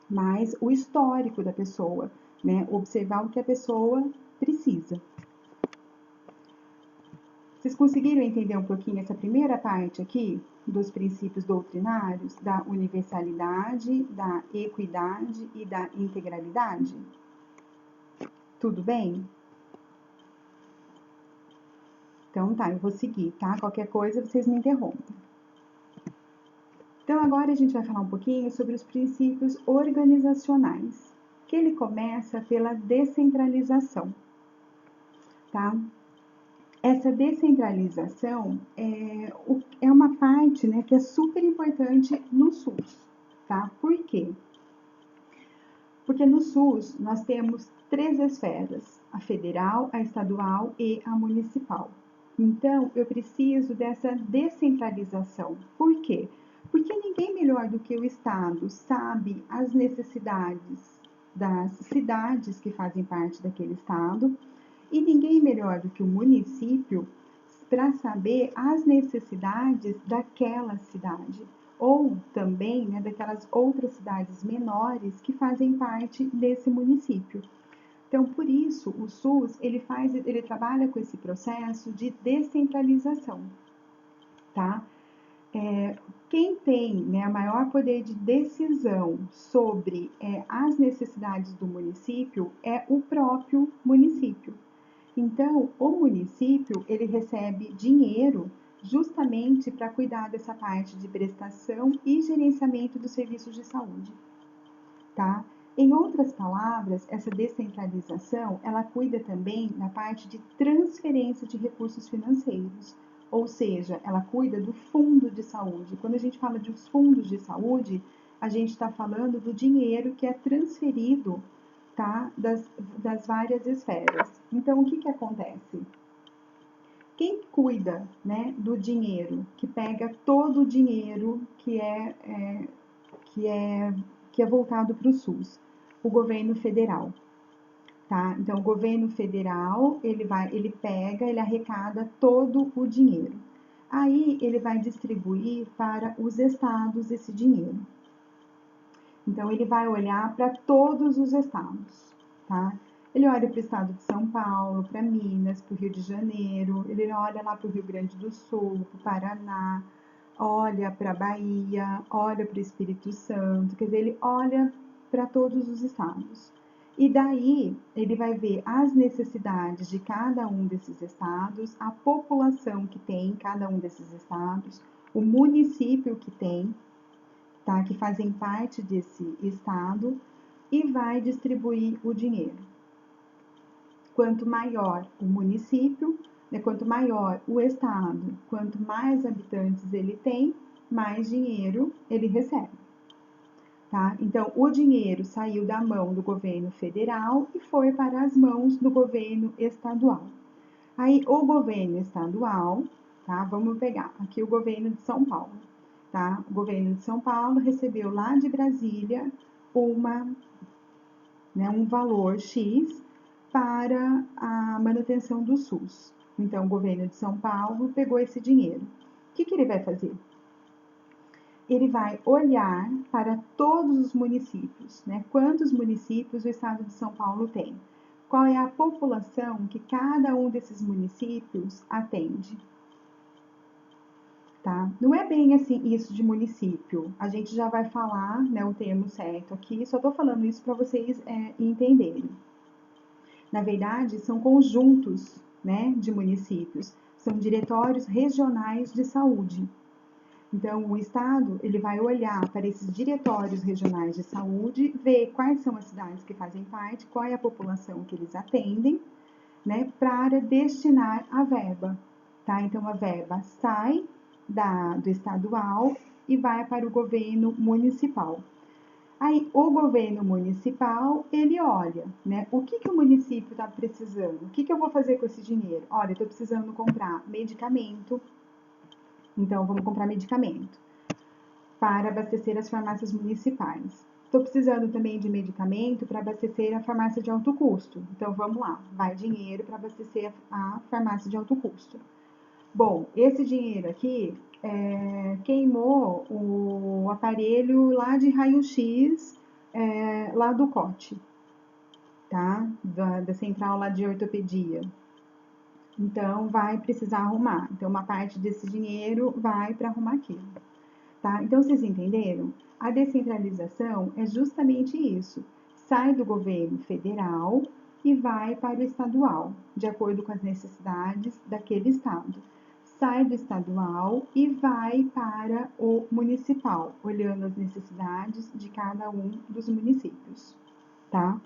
mas o histórico da pessoa, né? Observar o que a pessoa precisa. Vocês conseguiram entender um pouquinho essa primeira parte aqui dos princípios doutrinários, da universalidade, da equidade e da integralidade? Tudo bem? Então tá, eu vou seguir, tá? Qualquer coisa vocês me interrompem. Então agora a gente vai falar um pouquinho sobre os princípios organizacionais, que ele começa pela descentralização, tá? Essa descentralização é uma parte, né, que é super importante no SUS, tá? Por quê? Porque no SUS nós temos três esferas: a federal, a estadual e a municipal. Então, eu preciso dessa descentralização. Por quê? Porque ninguém melhor do que o Estado sabe as necessidades das cidades que fazem parte daquele Estado e ninguém melhor do que o município para saber as necessidades daquela cidade ou também, né, daquelas outras cidades menores que fazem parte desse município. Então, por isso, o SUS ele trabalha com esse processo de descentralização, tá? Quem tem, né, maior poder de decisão sobre as necessidades do município é o próprio município. Então, o município ele recebe dinheiro justamente para cuidar dessa parte de prestação e gerenciamento dos serviços de saúde, tá? Em outras palavras, essa descentralização, ela cuida também da parte de transferência de recursos financeiros, ou seja, ela cuida do fundo de saúde. Quando a gente fala de os fundos de saúde, a gente está falando do dinheiro que é transferido, tá, das várias esferas. Então, o que que acontece? Quem cuida, né, do dinheiro, que pega todo o dinheiro que é, que é voltado para o SUS? O governo federal, tá? Então, o governo federal, ele pega, ele arrecada todo o dinheiro. Aí, ele vai distribuir para os estados esse dinheiro. Então, ele vai olhar para todos os estados, tá? Ele olha para o estado de São Paulo, para Minas, para o Rio de Janeiro, ele olha lá para o Rio Grande do Sul, para o Paraná, olha para a Bahia, olha para o Espírito Santo, quer dizer, ele olha para todos os estados. E daí ele vai ver as necessidades de cada um desses estados, a população que tem em cada um desses estados, o município que tem, tá, que fazem parte desse estado, e vai distribuir o dinheiro. Quanto maior o município, né, quanto maior o estado, quanto mais habitantes ele tem, mais dinheiro ele recebe. Tá? Então, o dinheiro saiu da mão do governo federal e foi para as mãos do governo estadual. Aí, o governo estadual, tá? Vamos pegar aqui o governo de São Paulo, tá? O governo de São Paulo recebeu lá de Brasília um valor X para a manutenção do SUS. Então, o governo de São Paulo pegou esse dinheiro. O que ele vai fazer? Ele vai olhar para todos os municípios, né? Quantos municípios o estado de São Paulo tem? Qual é a população que cada um desses municípios atende? Tá? Não é bem assim isso de município. A gente já vai falar, né, o termo certo aqui. Só estou falando isso para vocês entenderem. Na verdade, são conjuntos, né, de municípios. São diretórios regionais de saúde. Então, o Estado ele vai olhar para esses diretórios regionais de saúde, ver quais são as cidades que fazem parte, qual é a população que eles atendem, né, para destinar a verba. Tá? Então, a verba sai do estadual e vai para o governo municipal. Aí, o governo municipal, ele olha, né, o que o município está precisando, o que eu vou fazer com esse dinheiro? Olha, eu estou precisando comprar medicamento, então vamos comprar medicamento para abastecer as farmácias municipais. Estou precisando também de medicamento para abastecer a farmácia de alto custo. Então vamos lá, vai dinheiro para abastecer a farmácia de alto custo. Bom, esse dinheiro aqui queimou o aparelho lá de raio-x lá do COT, tá? Da central lá de ortopedia. Então, vai precisar arrumar. Então, uma parte desse dinheiro vai para arrumar aquilo. Tá? Então, vocês entenderam? A descentralização é justamente isso. Sai do governo federal, e vai para o estadual, de acordo com as necessidades daquele estado. Sai do estadual e vai para o municipal, olhando as necessidades de cada um dos municípios, tá?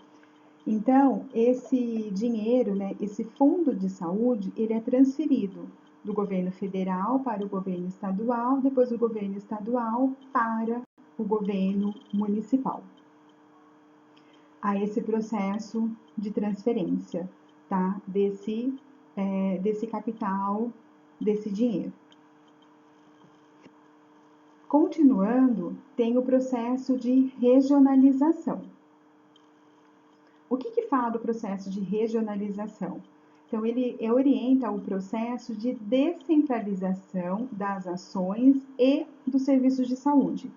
Então, esse dinheiro, né, esse fundo de saúde, ele é transferido do governo federal para o governo estadual, depois do governo estadual para o governo municipal. A esse processo de transferência, tá? Desse capital, desse dinheiro. Continuando, tem o processo de regionalização. O que fala do processo de regionalização? Então, ele orienta o processo de descentralização das ações e dos serviços de saúde.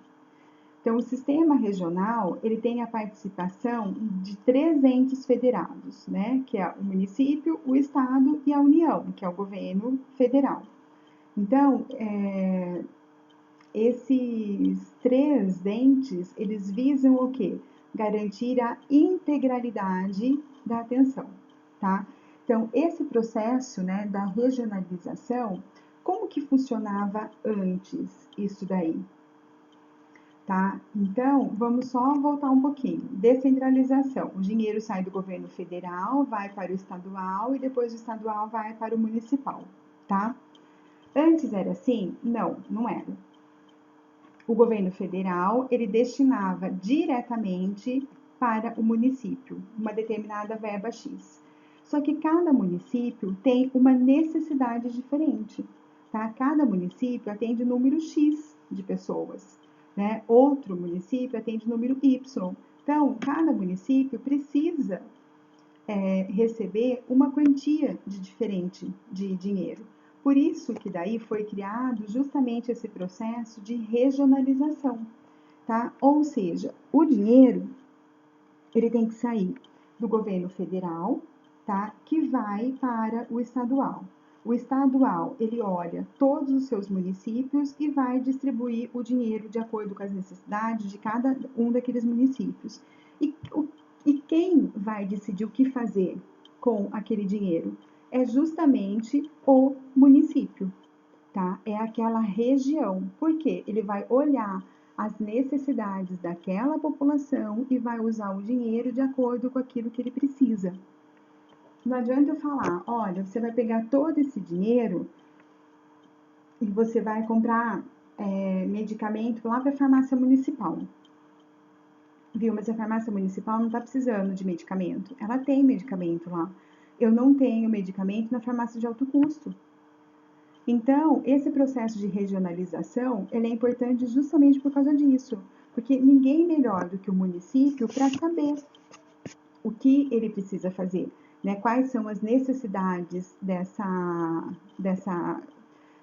Então, o sistema regional, ele tem a participação de 3 entes federados, né? Que é o município, o estado e a União, que é o governo federal. Então, esses 3 entes, eles visam o quê? Garantir a integralidade da atenção, tá? Então, esse processo, né, da regionalização, como que funcionava antes isso daí? Tá? Então, vamos só voltar um pouquinho. Descentralização. O dinheiro sai do governo federal, vai para o estadual e depois do estadual vai para o municipal, tá? Antes era assim? Não, não era. O governo federal, ele destinava diretamente para o município uma determinada verba X. Só que cada município tem uma necessidade diferente, tá? Cada município atende número X de pessoas, né? Outro município atende número Y. Então, cada município precisa receber uma quantia diferente de dinheiro. Por isso que daí foi criado justamente esse processo de regionalização, tá? Ou seja, o dinheiro, ele tem que sair do governo federal, tá? Que vai para o estadual. O estadual, ele olha todos os seus municípios e vai distribuir o dinheiro de acordo com as necessidades de cada um daqueles municípios. E quem vai decidir o que fazer com aquele dinheiro? É justamente o município, tá? É aquela região. Por quê? Ele vai olhar as necessidades daquela população e vai usar o dinheiro de acordo com aquilo que ele precisa. Não adianta eu falar, olha, você vai pegar todo esse dinheiro e você vai comprar medicamento lá para a farmácia municipal. Viu, mas a farmácia municipal não está precisando de medicamento. Ela tem medicamento lá. Eu não tenho medicamento na farmácia de alto custo. Então, esse processo de regionalização, ele é importante justamente por causa disso. Porque ninguém melhor do que o município para saber o que ele precisa fazer, né? Quais são as necessidades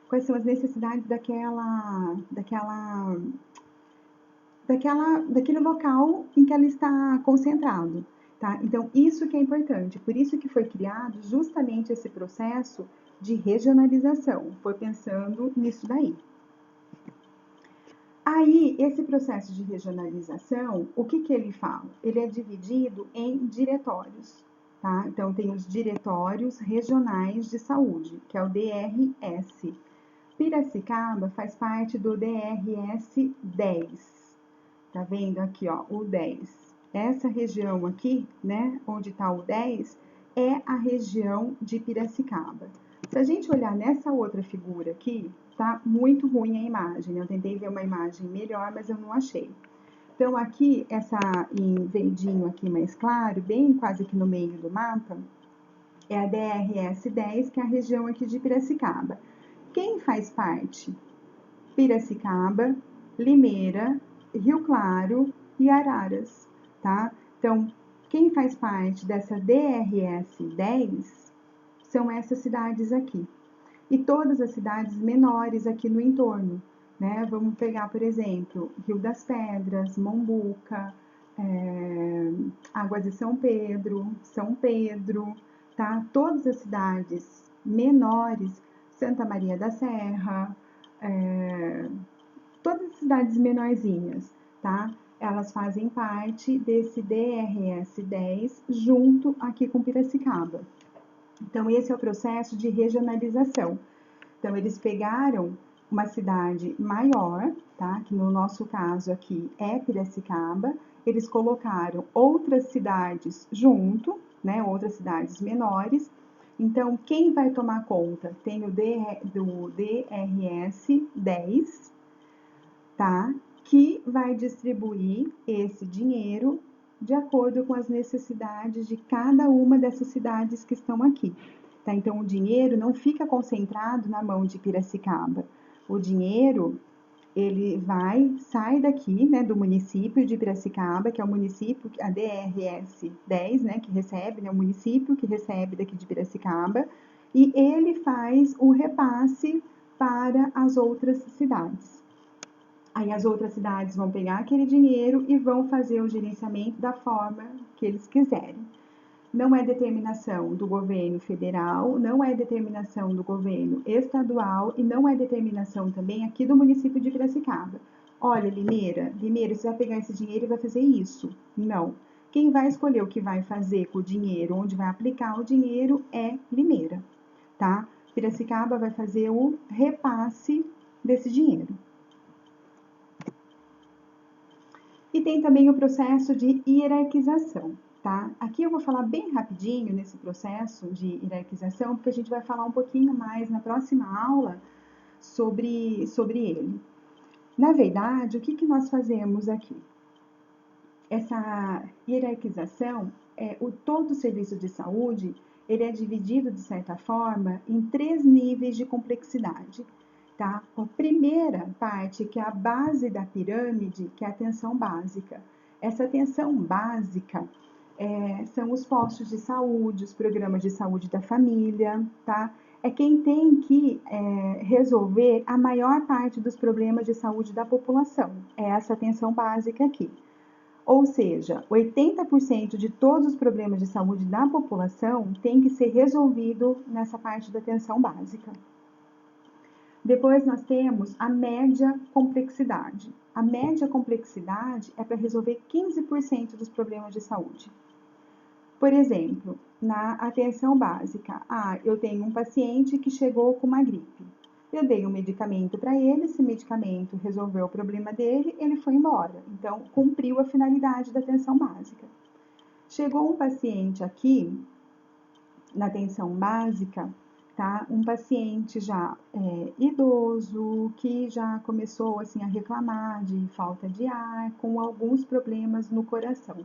quais são as necessidades daquele local em que ela está concentrado, tá? Então, isso que é importante, por isso que foi criado justamente esse processo de regionalização, foi pensando nisso daí. Aí, esse processo de regionalização, o que ele fala? Ele é dividido em diretórios, tá? Então, tem os diretórios regionais de saúde, que é o DRS. Piracicaba faz parte do DRS 10. Tá vendo aqui, ó, o 10. Essa região aqui, né, onde tá o 10, é a região de Piracicaba. Se a gente olhar nessa outra figura aqui, tá muito ruim a imagem. Eu tentei ver uma imagem melhor, mas eu não achei. Então, aqui, essa em verdinho aqui mais claro, bem quase que no meio do mapa, é a DRS 10, que é a região aqui de Piracicaba. Quem faz parte? Piracicaba, Limeira, Rio Claro e Araras, tá? Então, quem faz parte dessa DRS 10 são essas cidades aqui. E todas as cidades menores aqui no entorno, né? Vamos pegar, por exemplo, Rio das Pedras, Mombuca, Águas de São Pedro, tá? Todas as cidades menores, Santa Maria da Serra, todas as cidades menorzinhas, tá? elas fazem parte desse DRS-10 junto aqui com Piracicaba. Então, esse é o processo de regionalização. Então, eles pegaram uma cidade maior, tá? Que no nosso caso aqui é Piracicaba, eles colocaram outras cidades junto, né? Outras cidades menores. Então, quem vai tomar conta? Tem o do DRS 10, tá? Que vai distribuir esse dinheiro de acordo com as necessidades de cada uma dessas cidades que estão aqui. Tá? Então, o dinheiro não fica concentrado na mão de Piracicaba. O dinheiro, ele sai daqui, né, do município de Piracicaba, que é o município, a DRS 10, né, que recebe, né, o município que recebe daqui de Piracicaba, e ele faz o repasse para as outras cidades. Aí as outras cidades vão pegar aquele dinheiro e vão fazer o gerenciamento da forma que eles quiserem. Não é determinação do governo federal, não é determinação do governo estadual e não é determinação também aqui do município de Piracicaba. Olha, Limeira, você vai pegar esse dinheiro e vai fazer isso. Não. Quem vai escolher o que vai fazer com o dinheiro, onde vai aplicar o dinheiro é Limeira, tá? Piracicaba vai fazer o repasse desse dinheiro. E tem também o processo de hierarquização, tá? Aqui eu vou falar bem rapidinho nesse processo de hierarquização, porque a gente vai falar um pouquinho mais na próxima aula sobre ele. Na verdade, o que nós fazemos aqui? Essa hierarquização, todo o serviço de saúde, ele é dividido, de certa forma, em 3 níveis de complexidade. Tá? A primeira parte, que é a base da pirâmide, que é a atenção básica. Essa atenção básica são os postos de saúde, os programas de saúde da família, tá? É quem tem que resolver a maior parte dos problemas de saúde da população. É essa atenção básica aqui. Ou seja, 80% de todos os problemas de saúde da população tem que ser resolvido nessa parte da atenção básica. Depois nós temos a média complexidade. A média complexidade é para resolver 15% dos problemas de saúde. Por exemplo, na atenção básica, eu tenho um paciente que chegou com uma gripe. Eu dei um medicamento para ele, esse medicamento resolveu o problema dele, ele foi embora. Então, cumpriu a finalidade da atenção básica. Chegou um paciente aqui, na atenção básica, tá? Um paciente já idoso, que já começou assim, a reclamar de falta de ar, com alguns problemas no coração.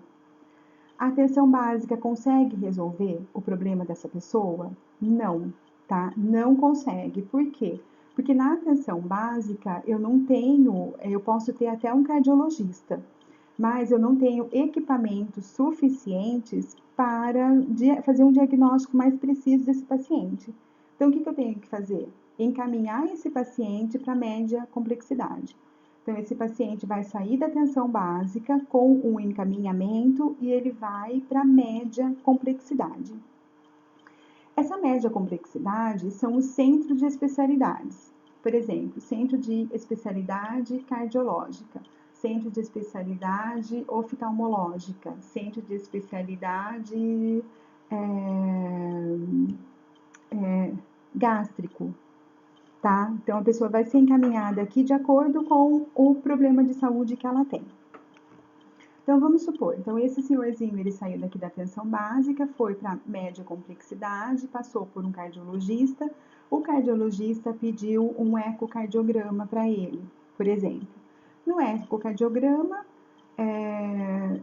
A atenção básica consegue resolver o problema dessa pessoa? Não, tá? Não consegue. Por quê? Porque na atenção básica eu posso ter até um cardiologista, mas eu não tenho equipamentos suficientes para fazer um diagnóstico mais preciso desse paciente. Então, o que eu tenho que fazer? Encaminhar esse paciente para média complexidade. Então, esse paciente vai sair da atenção básica com um encaminhamento e ele vai para média complexidade. Essa média complexidade são os centros de especialidades. Por exemplo, centro de especialidade cardiológica, centro de especialidade oftalmológica, centro de especialidade gástrico, tá? Então, a pessoa vai ser encaminhada aqui de acordo com o problema de saúde que ela tem. Então, vamos supor, esse senhorzinho, ele saiu daqui da atenção básica, foi para média complexidade, passou por um cardiologista, o cardiologista pediu um ecocardiograma para ele, por exemplo. No ecocardiograma,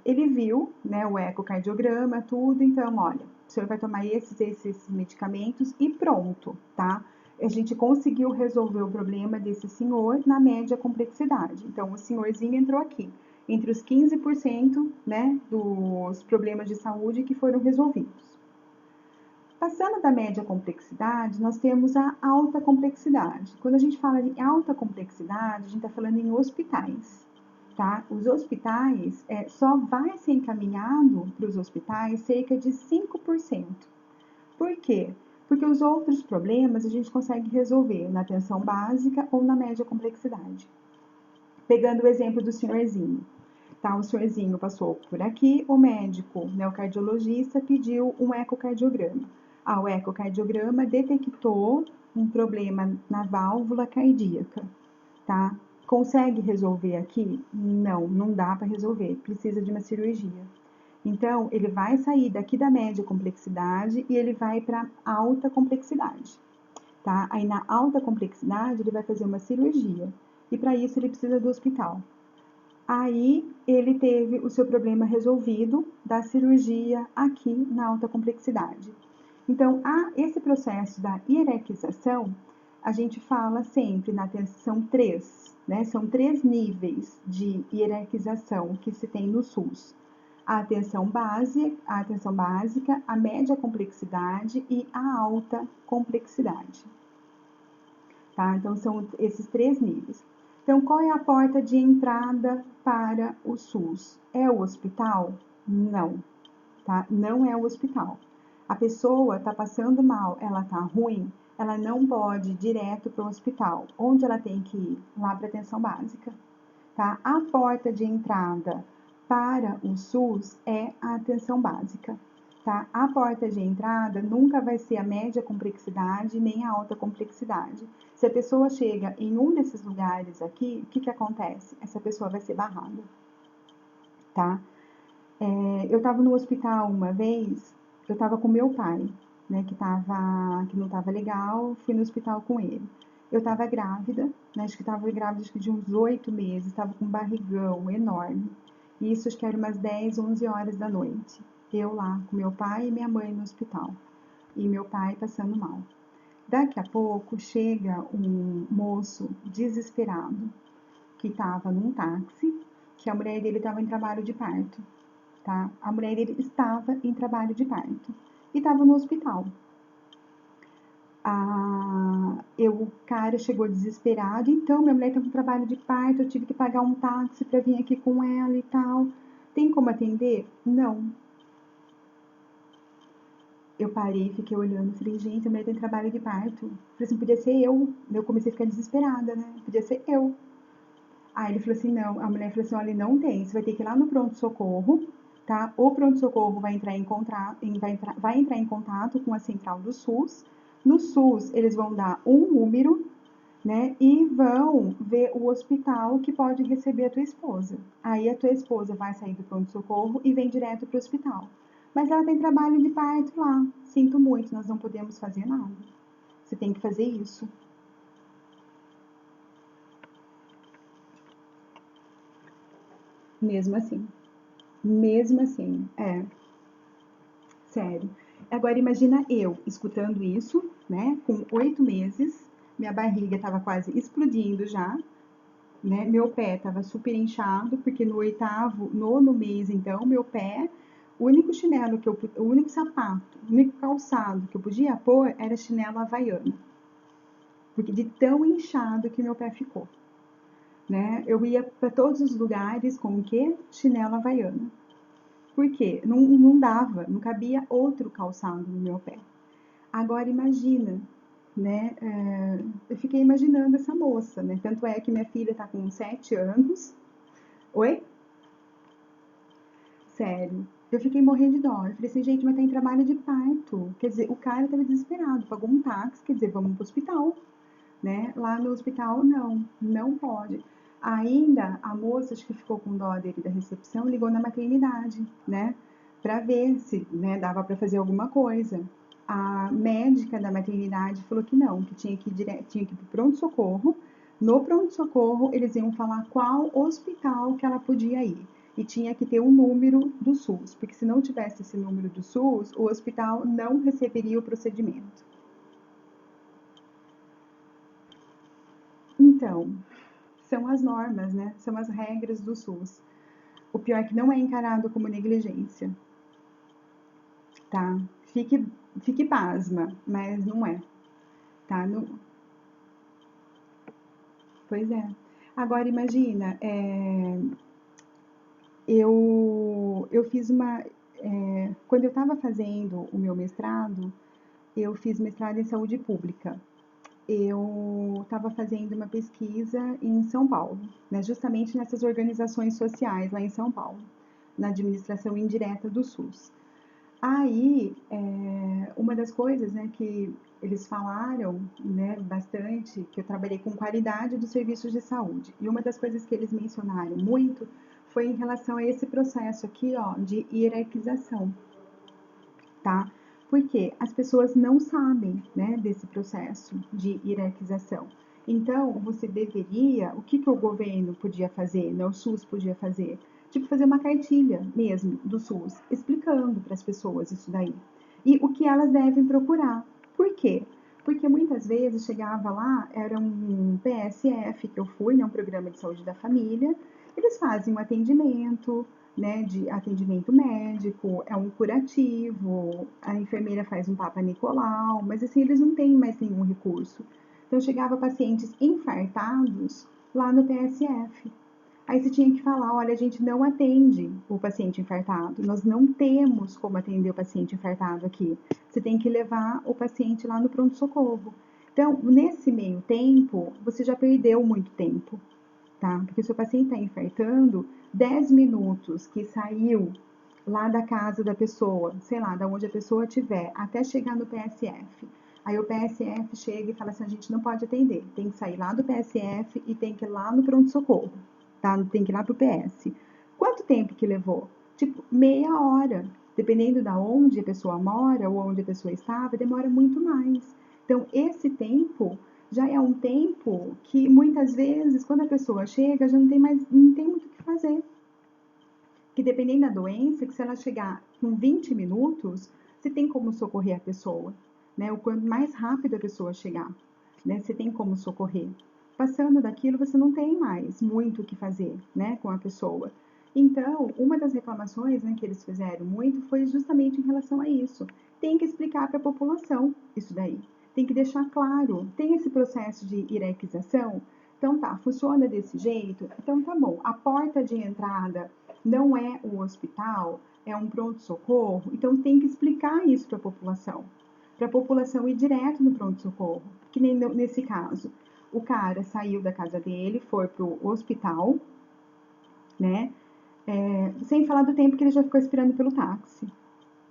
ele viu, né, o ecocardiograma, tudo, então, olha, o senhor vai tomar esses medicamentos e pronto, tá? A gente conseguiu resolver o problema desse senhor na média complexidade. Então, o senhorzinho entrou aqui, entre os 15%, né, dos problemas de saúde que foram resolvidos. Passando da média complexidade, nós temos a alta complexidade. Quando a gente fala de alta complexidade, a gente está falando em hospitais. Tá? Os hospitais, só vai ser encaminhado para os hospitais cerca de 5%. Por quê? Porque os outros problemas a gente consegue resolver na atenção básica ou na média complexidade. Pegando o exemplo do senhorzinho. Tá, o senhorzinho passou por aqui, o médico, né, o cardiologista, pediu um ecocardiograma. O ecocardiograma detectou um problema na válvula cardíaca, tá? Consegue resolver aqui? Não, não dá para resolver, precisa de uma cirurgia. Então, ele vai sair daqui da média complexidade e ele vai para alta complexidade, tá? Aí na alta complexidade ele vai fazer uma cirurgia e para isso ele precisa do hospital. Aí ele teve o seu problema resolvido da cirurgia aqui na alta complexidade. Então, esse processo da hierarquização, a gente fala sempre na atenção 3, né? São 3 níveis de hierarquização que se tem no SUS. A atenção básica, a média complexidade e a alta complexidade. Tá? Então, são esses 3 níveis. Então, qual é a porta de entrada para o SUS? É o hospital? Não, tá? Não é o hospital. A pessoa está passando mal, ela está ruim, ela não pode ir direto para o hospital. Onde ela tem que ir? Lá para a atenção básica, tá? A porta de entrada para o SUS é a atenção básica, tá? A porta de entrada nunca vai ser a média complexidade nem a alta complexidade. Se a pessoa chega em um desses lugares aqui, o que que acontece? Essa pessoa vai ser barrada, tá? Eu estava no hospital uma vez, eu estava com meu pai, né, que não estava legal, fui no hospital com ele. Eu estava grávida, né, acho que estava grávida de uns 8 meses, estava com um barrigão enorme. Isso acho que era umas 10, 11 horas da noite. Eu lá com meu pai e minha mãe no hospital. E meu pai passando mal. Daqui a pouco chega um moço desesperado que estava num táxi, que a mulher dele estava em trabalho de parto, tá? A mulher dele estava em trabalho de parto e estava no hospital. O cara chegou desesperado, então minha mulher está com trabalho de parto, eu tive que pagar um táxi para vir aqui com ela e tal. Tem como atender? Não. Eu parei, fiquei olhando, falei, gente, a mulher tem trabalho de parto. Falei assim, podia ser eu. Eu comecei a ficar desesperada, né? Podia ser eu. Aí ele falou assim, não. A mulher falou assim, olha, não tem. Você vai ter que ir lá no pronto-socorro, tá? O pronto-socorro vai entrar em contato com a central do SUS. No SUS, eles vão dar um número, né? E vão ver o hospital que pode receber a tua esposa. Aí a tua esposa vai sair do pronto-socorro e vem direto para o hospital. Mas ela tem trabalho de parto lá. Sinto muito, nós não podemos fazer nada. Você tem que fazer isso. Mesmo assim. Mesmo assim, sério. Agora imagina eu escutando isso, né, com 8 meses, minha barriga estava quase explodindo já, né, meu pé estava super inchado, porque no 8º, 9º mês, então, meu pé, o único chinelo o único sapato, o único calçado que eu podia pôr era chinelo havaiana, porque de tão inchado que meu pé ficou, né, eu ia para todos os lugares com o quê? Chinelo havaiana. Por quê? Não dava, não cabia outro calçado no meu pé. Agora imagina, né? Eu fiquei imaginando essa moça, né? Tanto é que minha filha tá com 7 anos. Oi? Sério. Eu fiquei morrendo de dó. Eu falei assim, gente, mas tá em trabalho de parto. Quer dizer, o cara tava desesperado, pagou um táxi, quer dizer, vamos pro hospital, né? Lá no hospital, não pode. Ainda a moça, acho que ficou com dó dele da recepção, ligou na maternidade, né? Pra ver se, né, dava pra fazer alguma coisa. A médica da maternidade falou que não, que tinha que ir pro pronto-socorro. No pronto-socorro, eles iam falar qual hospital que ela podia ir. E tinha que ter um número do SUS, porque se não tivesse esse número do SUS, o hospital não receberia o procedimento. Então, são as normas, né? São as regras do SUS. O pior é que não é encarado como negligência, tá? Fique pasma, mas não é, tá? Não, pois é. Agora imagina, eu fiz quando eu estava fazendo o meu mestrado, eu fiz mestrado em saúde pública. eu estava fazendo uma pesquisa em São Paulo, né, justamente nessas organizações sociais lá em São Paulo, na administração indireta do SUS. Aí, uma das coisas, né, que eles falaram, né, bastante, que eu trabalhei com qualidade dos serviços de saúde. E uma das coisas que eles mencionaram muito foi em relação a esse processo aqui, ó, de hierarquização, tá? Porque as pessoas não sabem, né, desse processo de hierarquização. Então, você deveria, o que o governo podia fazer, né, o SUS podia fazer? Tipo, fazer uma cartilha mesmo do SUS, explicando para as pessoas isso daí. E o que elas devem procurar. Por quê? Porque muitas vezes chegava lá, era um PSF que eu fui, né, um programa de saúde da família, eles fazem um atendimento, né, de atendimento médico, é um curativo, a enfermeira faz um Papa Nicolau, mas assim, eles não têm mais nenhum recurso. Então, chegava pacientes infartados lá no PSF. Aí você tinha que falar, olha, a gente não atende o paciente infartado, nós não temos como atender o paciente infartado aqui. Você tem que levar o paciente lá no pronto-socorro. Então, nesse meio tempo, você já perdeu muito tempo, tá? Porque se o paciente está infartando, 10 minutos que saiu lá da casa da pessoa, sei lá, da onde a pessoa estiver, até chegar no PSF. Aí o PSF chega e fala assim, a gente não pode atender, tem que sair lá do PSF e tem que ir lá no pronto-socorro, tá? Tem que ir lá pro PS. Quanto tempo que levou? Tipo, meia hora. Dependendo da onde a pessoa mora ou onde a pessoa estava, demora muito mais. Então, esse tempo já é um tempo que muitas vezes, quando a pessoa chega, já não tem muito o que fazer. Que dependendo da doença, que se ela chegar com 20 minutos, você tem como socorrer a pessoa, né? O quanto mais rápido a pessoa chegar, né? Você tem como socorrer. Passando daquilo, você não tem mais muito o que fazer, né, com a pessoa. Então, uma das reclamações, né, que eles fizeram muito foi justamente em relação a isso. Tem que explicar para a população isso daí. Tem que deixar claro. Tem esse processo de hierarquização? Então tá, funciona desse jeito? Então tá bom. A porta de entrada não é o hospital, é um pronto-socorro. Então tem que explicar isso para a população ir direto no pronto-socorro. Que nem nesse caso, o cara saiu da casa dele, foi pro hospital, né? Sem falar do tempo que ele já ficou esperando pelo táxi,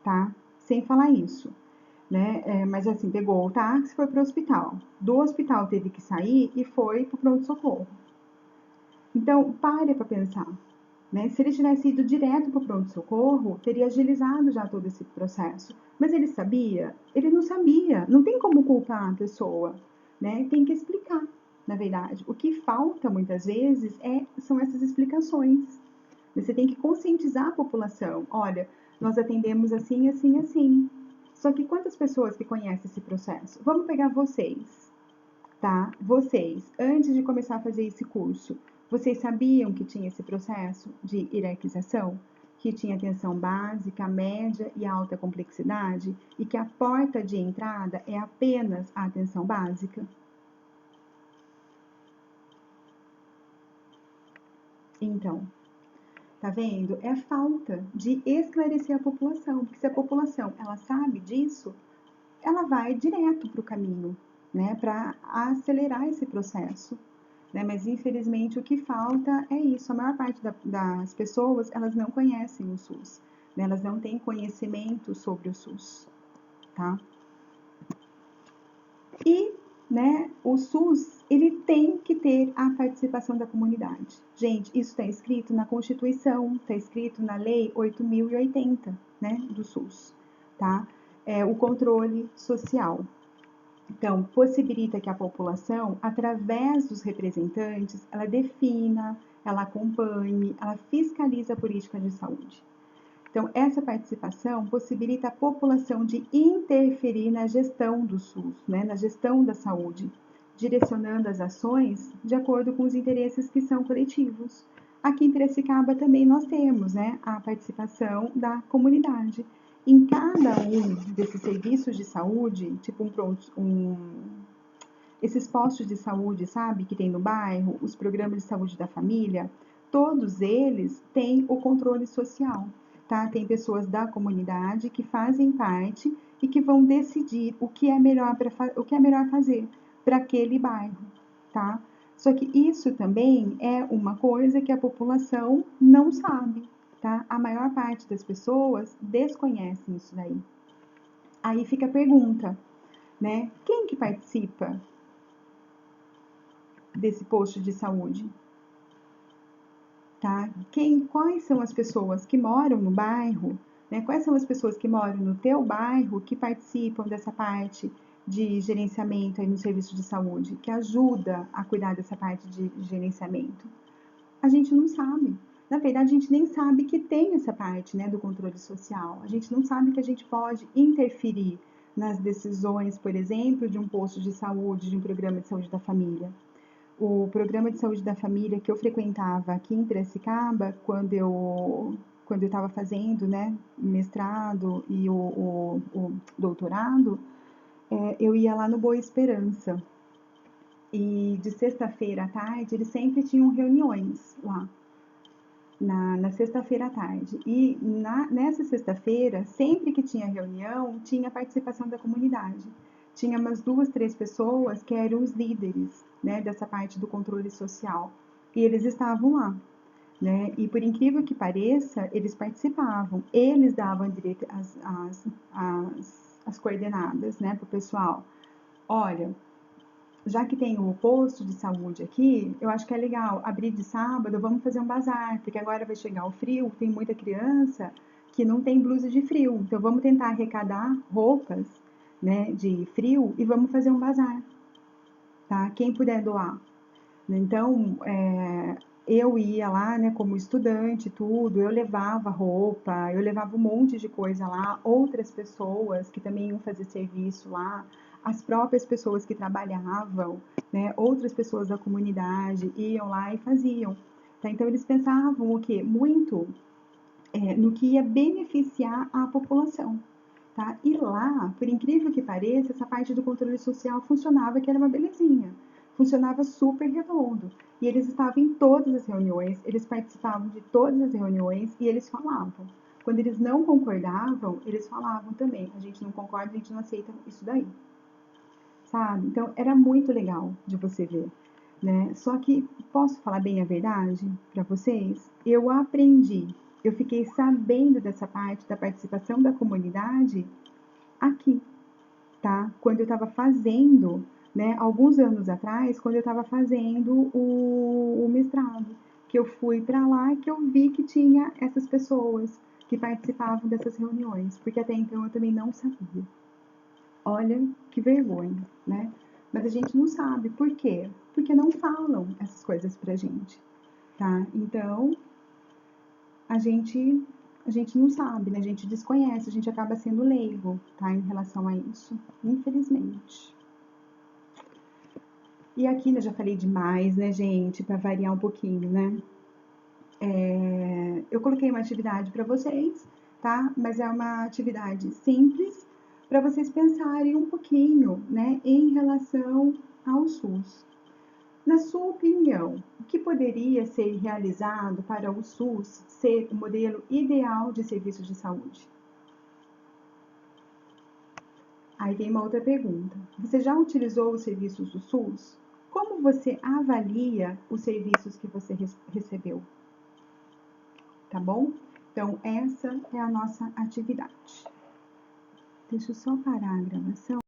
tá? Sem falar isso, né? Mas assim, pegou o táxi, foi pro hospital. Do hospital teve que sair e foi pro pronto-socorro. Então, pare para pensar. Né? Se ele tivesse ido direto para o pronto-socorro, teria agilizado já todo esse processo. Mas ele sabia? Ele não sabia. Não tem como culpar a pessoa. Né? Tem que explicar, na verdade. O que falta, muitas vezes, são essas explicações. Você tem que conscientizar a população. Olha, nós atendemos assim, assim, assim. Só que quantas pessoas que conhecem esse processo? Vamos pegar vocês, tá? Vocês, antes de começar a fazer esse curso, vocês sabiam que tinha esse processo de hierarquização? Que tinha atenção básica, média e alta complexidade? E que a porta de entrada é apenas a atenção básica? Então, tá vendo? É falta de esclarecer a população, porque se a população ela sabe disso, ela vai direto para o caminho, né, para acelerar esse processo. Né? Mas infelizmente o que falta é isso. A maior parte das pessoas elas não conhecem o SUS, né? Elas não têm conhecimento sobre o SUS, tá? E, né, o SUS ele tem que ter a participação da comunidade. Gente, isso está escrito na Constituição, está escrito na Lei 8.080, né, do SUS, tá? É o controle social. Então, possibilita que a população, através dos representantes, ela defina, ela acompanhe, ela fiscalize a política de saúde. Então, essa participação possibilita a população de interferir na gestão do SUS, né, na gestão da saúde, direcionando as ações de acordo com os interesses que são coletivos. Aqui em Piracicaba também nós temos, né, a participação da comunidade. Em cada um desses serviços de saúde, tipo esses postos de saúde, sabe, que tem no bairro, os programas de saúde da família, todos eles têm o controle social, tá? Tem pessoas da comunidade que fazem parte e que vão decidir o que é melhor fazer. para aquele bairro, tá? Só que isso também é uma coisa que a população não sabe, tá? A maior parte das pessoas desconhecem isso daí. Aí fica a pergunta, né? Quem que participa desse posto de saúde? Tá? Quais são as pessoas que moram no bairro, né? Quais são as pessoas que moram no teu bairro que participam dessa parte de gerenciamento aí no serviço de saúde, que ajuda a cuidar dessa parte de gerenciamento? A gente não sabe. Na verdade, a gente nem sabe que tem essa parte, né, do controle social. A gente não sabe que a gente pode interferir nas decisões, por exemplo, de um posto de saúde, de um programa de saúde da família. O programa de saúde da família que eu frequentava aqui em Piracicaba, quando eu estava fazendo, né, mestrado e o doutorado, eu ia lá no Boa Esperança. E de sexta-feira à tarde, eles sempre tinham reuniões lá, na sexta-feira à tarde. E nessa sexta-feira, sempre que tinha reunião, tinha participação da comunidade. Tinha umas 2, 3 pessoas que eram os líderes, né, dessa parte do controle social. E eles estavam lá, né? E por incrível que pareça, eles participavam. Eles davam as coordenadas, né, para o pessoal. Olha, já que tem o posto de saúde aqui, eu acho que é legal abrir de sábado, vamos fazer um bazar, porque agora vai chegar o frio, tem muita criança que não tem blusa de frio, então vamos tentar arrecadar roupas, né, de frio e vamos fazer um bazar, tá? Quem puder doar. Então, eu ia lá, né, como estudante, tudo, eu levava roupa, eu levava um monte de coisa lá, outras pessoas que também iam fazer serviço lá, as próprias pessoas que trabalhavam, né, outras pessoas da comunidade iam lá e faziam. Tá? Então, eles pensavam o quê? Muito no que ia beneficiar a população. Tá? E lá, por incrível que pareça, essa parte do controle social funcionava, que era uma belezinha. Funcionava super redondo. E eles estavam em todas as reuniões, eles participavam de todas as reuniões e eles falavam. Quando eles não concordavam, eles falavam também. A gente não concorda, a gente não aceita isso daí. Sabe? Então, era muito legal de você ver. Né? Só que, posso falar bem a verdade para vocês? Eu aprendi, eu fiquei sabendo dessa parte da participação da comunidade aqui, tá? Quando eu estava fazendo, né, alguns anos atrás, quando eu estava fazendo o mestrado, que eu fui para lá, que eu vi que tinha essas pessoas que participavam dessas reuniões, porque até então eu também não sabia. Olha que vergonha, né? Mas a gente não sabe. Por quê? Porque não falam essas coisas pra gente, tá? Então, a gente a gente não sabe, né? A gente desconhece, a gente acaba sendo leigo, tá? Em relação a isso, infelizmente. E aqui eu já falei demais, né, gente? Pra variar um pouquinho, né? Eu coloquei uma atividade para vocês, tá? Mas é uma atividade simples para vocês pensarem um pouquinho, né, em relação ao SUS. Na sua opinião, o que poderia ser realizado para o SUS ser o modelo ideal de serviços de saúde? Aí tem uma outra pergunta. Você já utilizou os serviços do SUS? Como você avalia os serviços que você recebeu? Tá bom? Então, essa é a nossa atividade. Deixa eu só parar a gravação.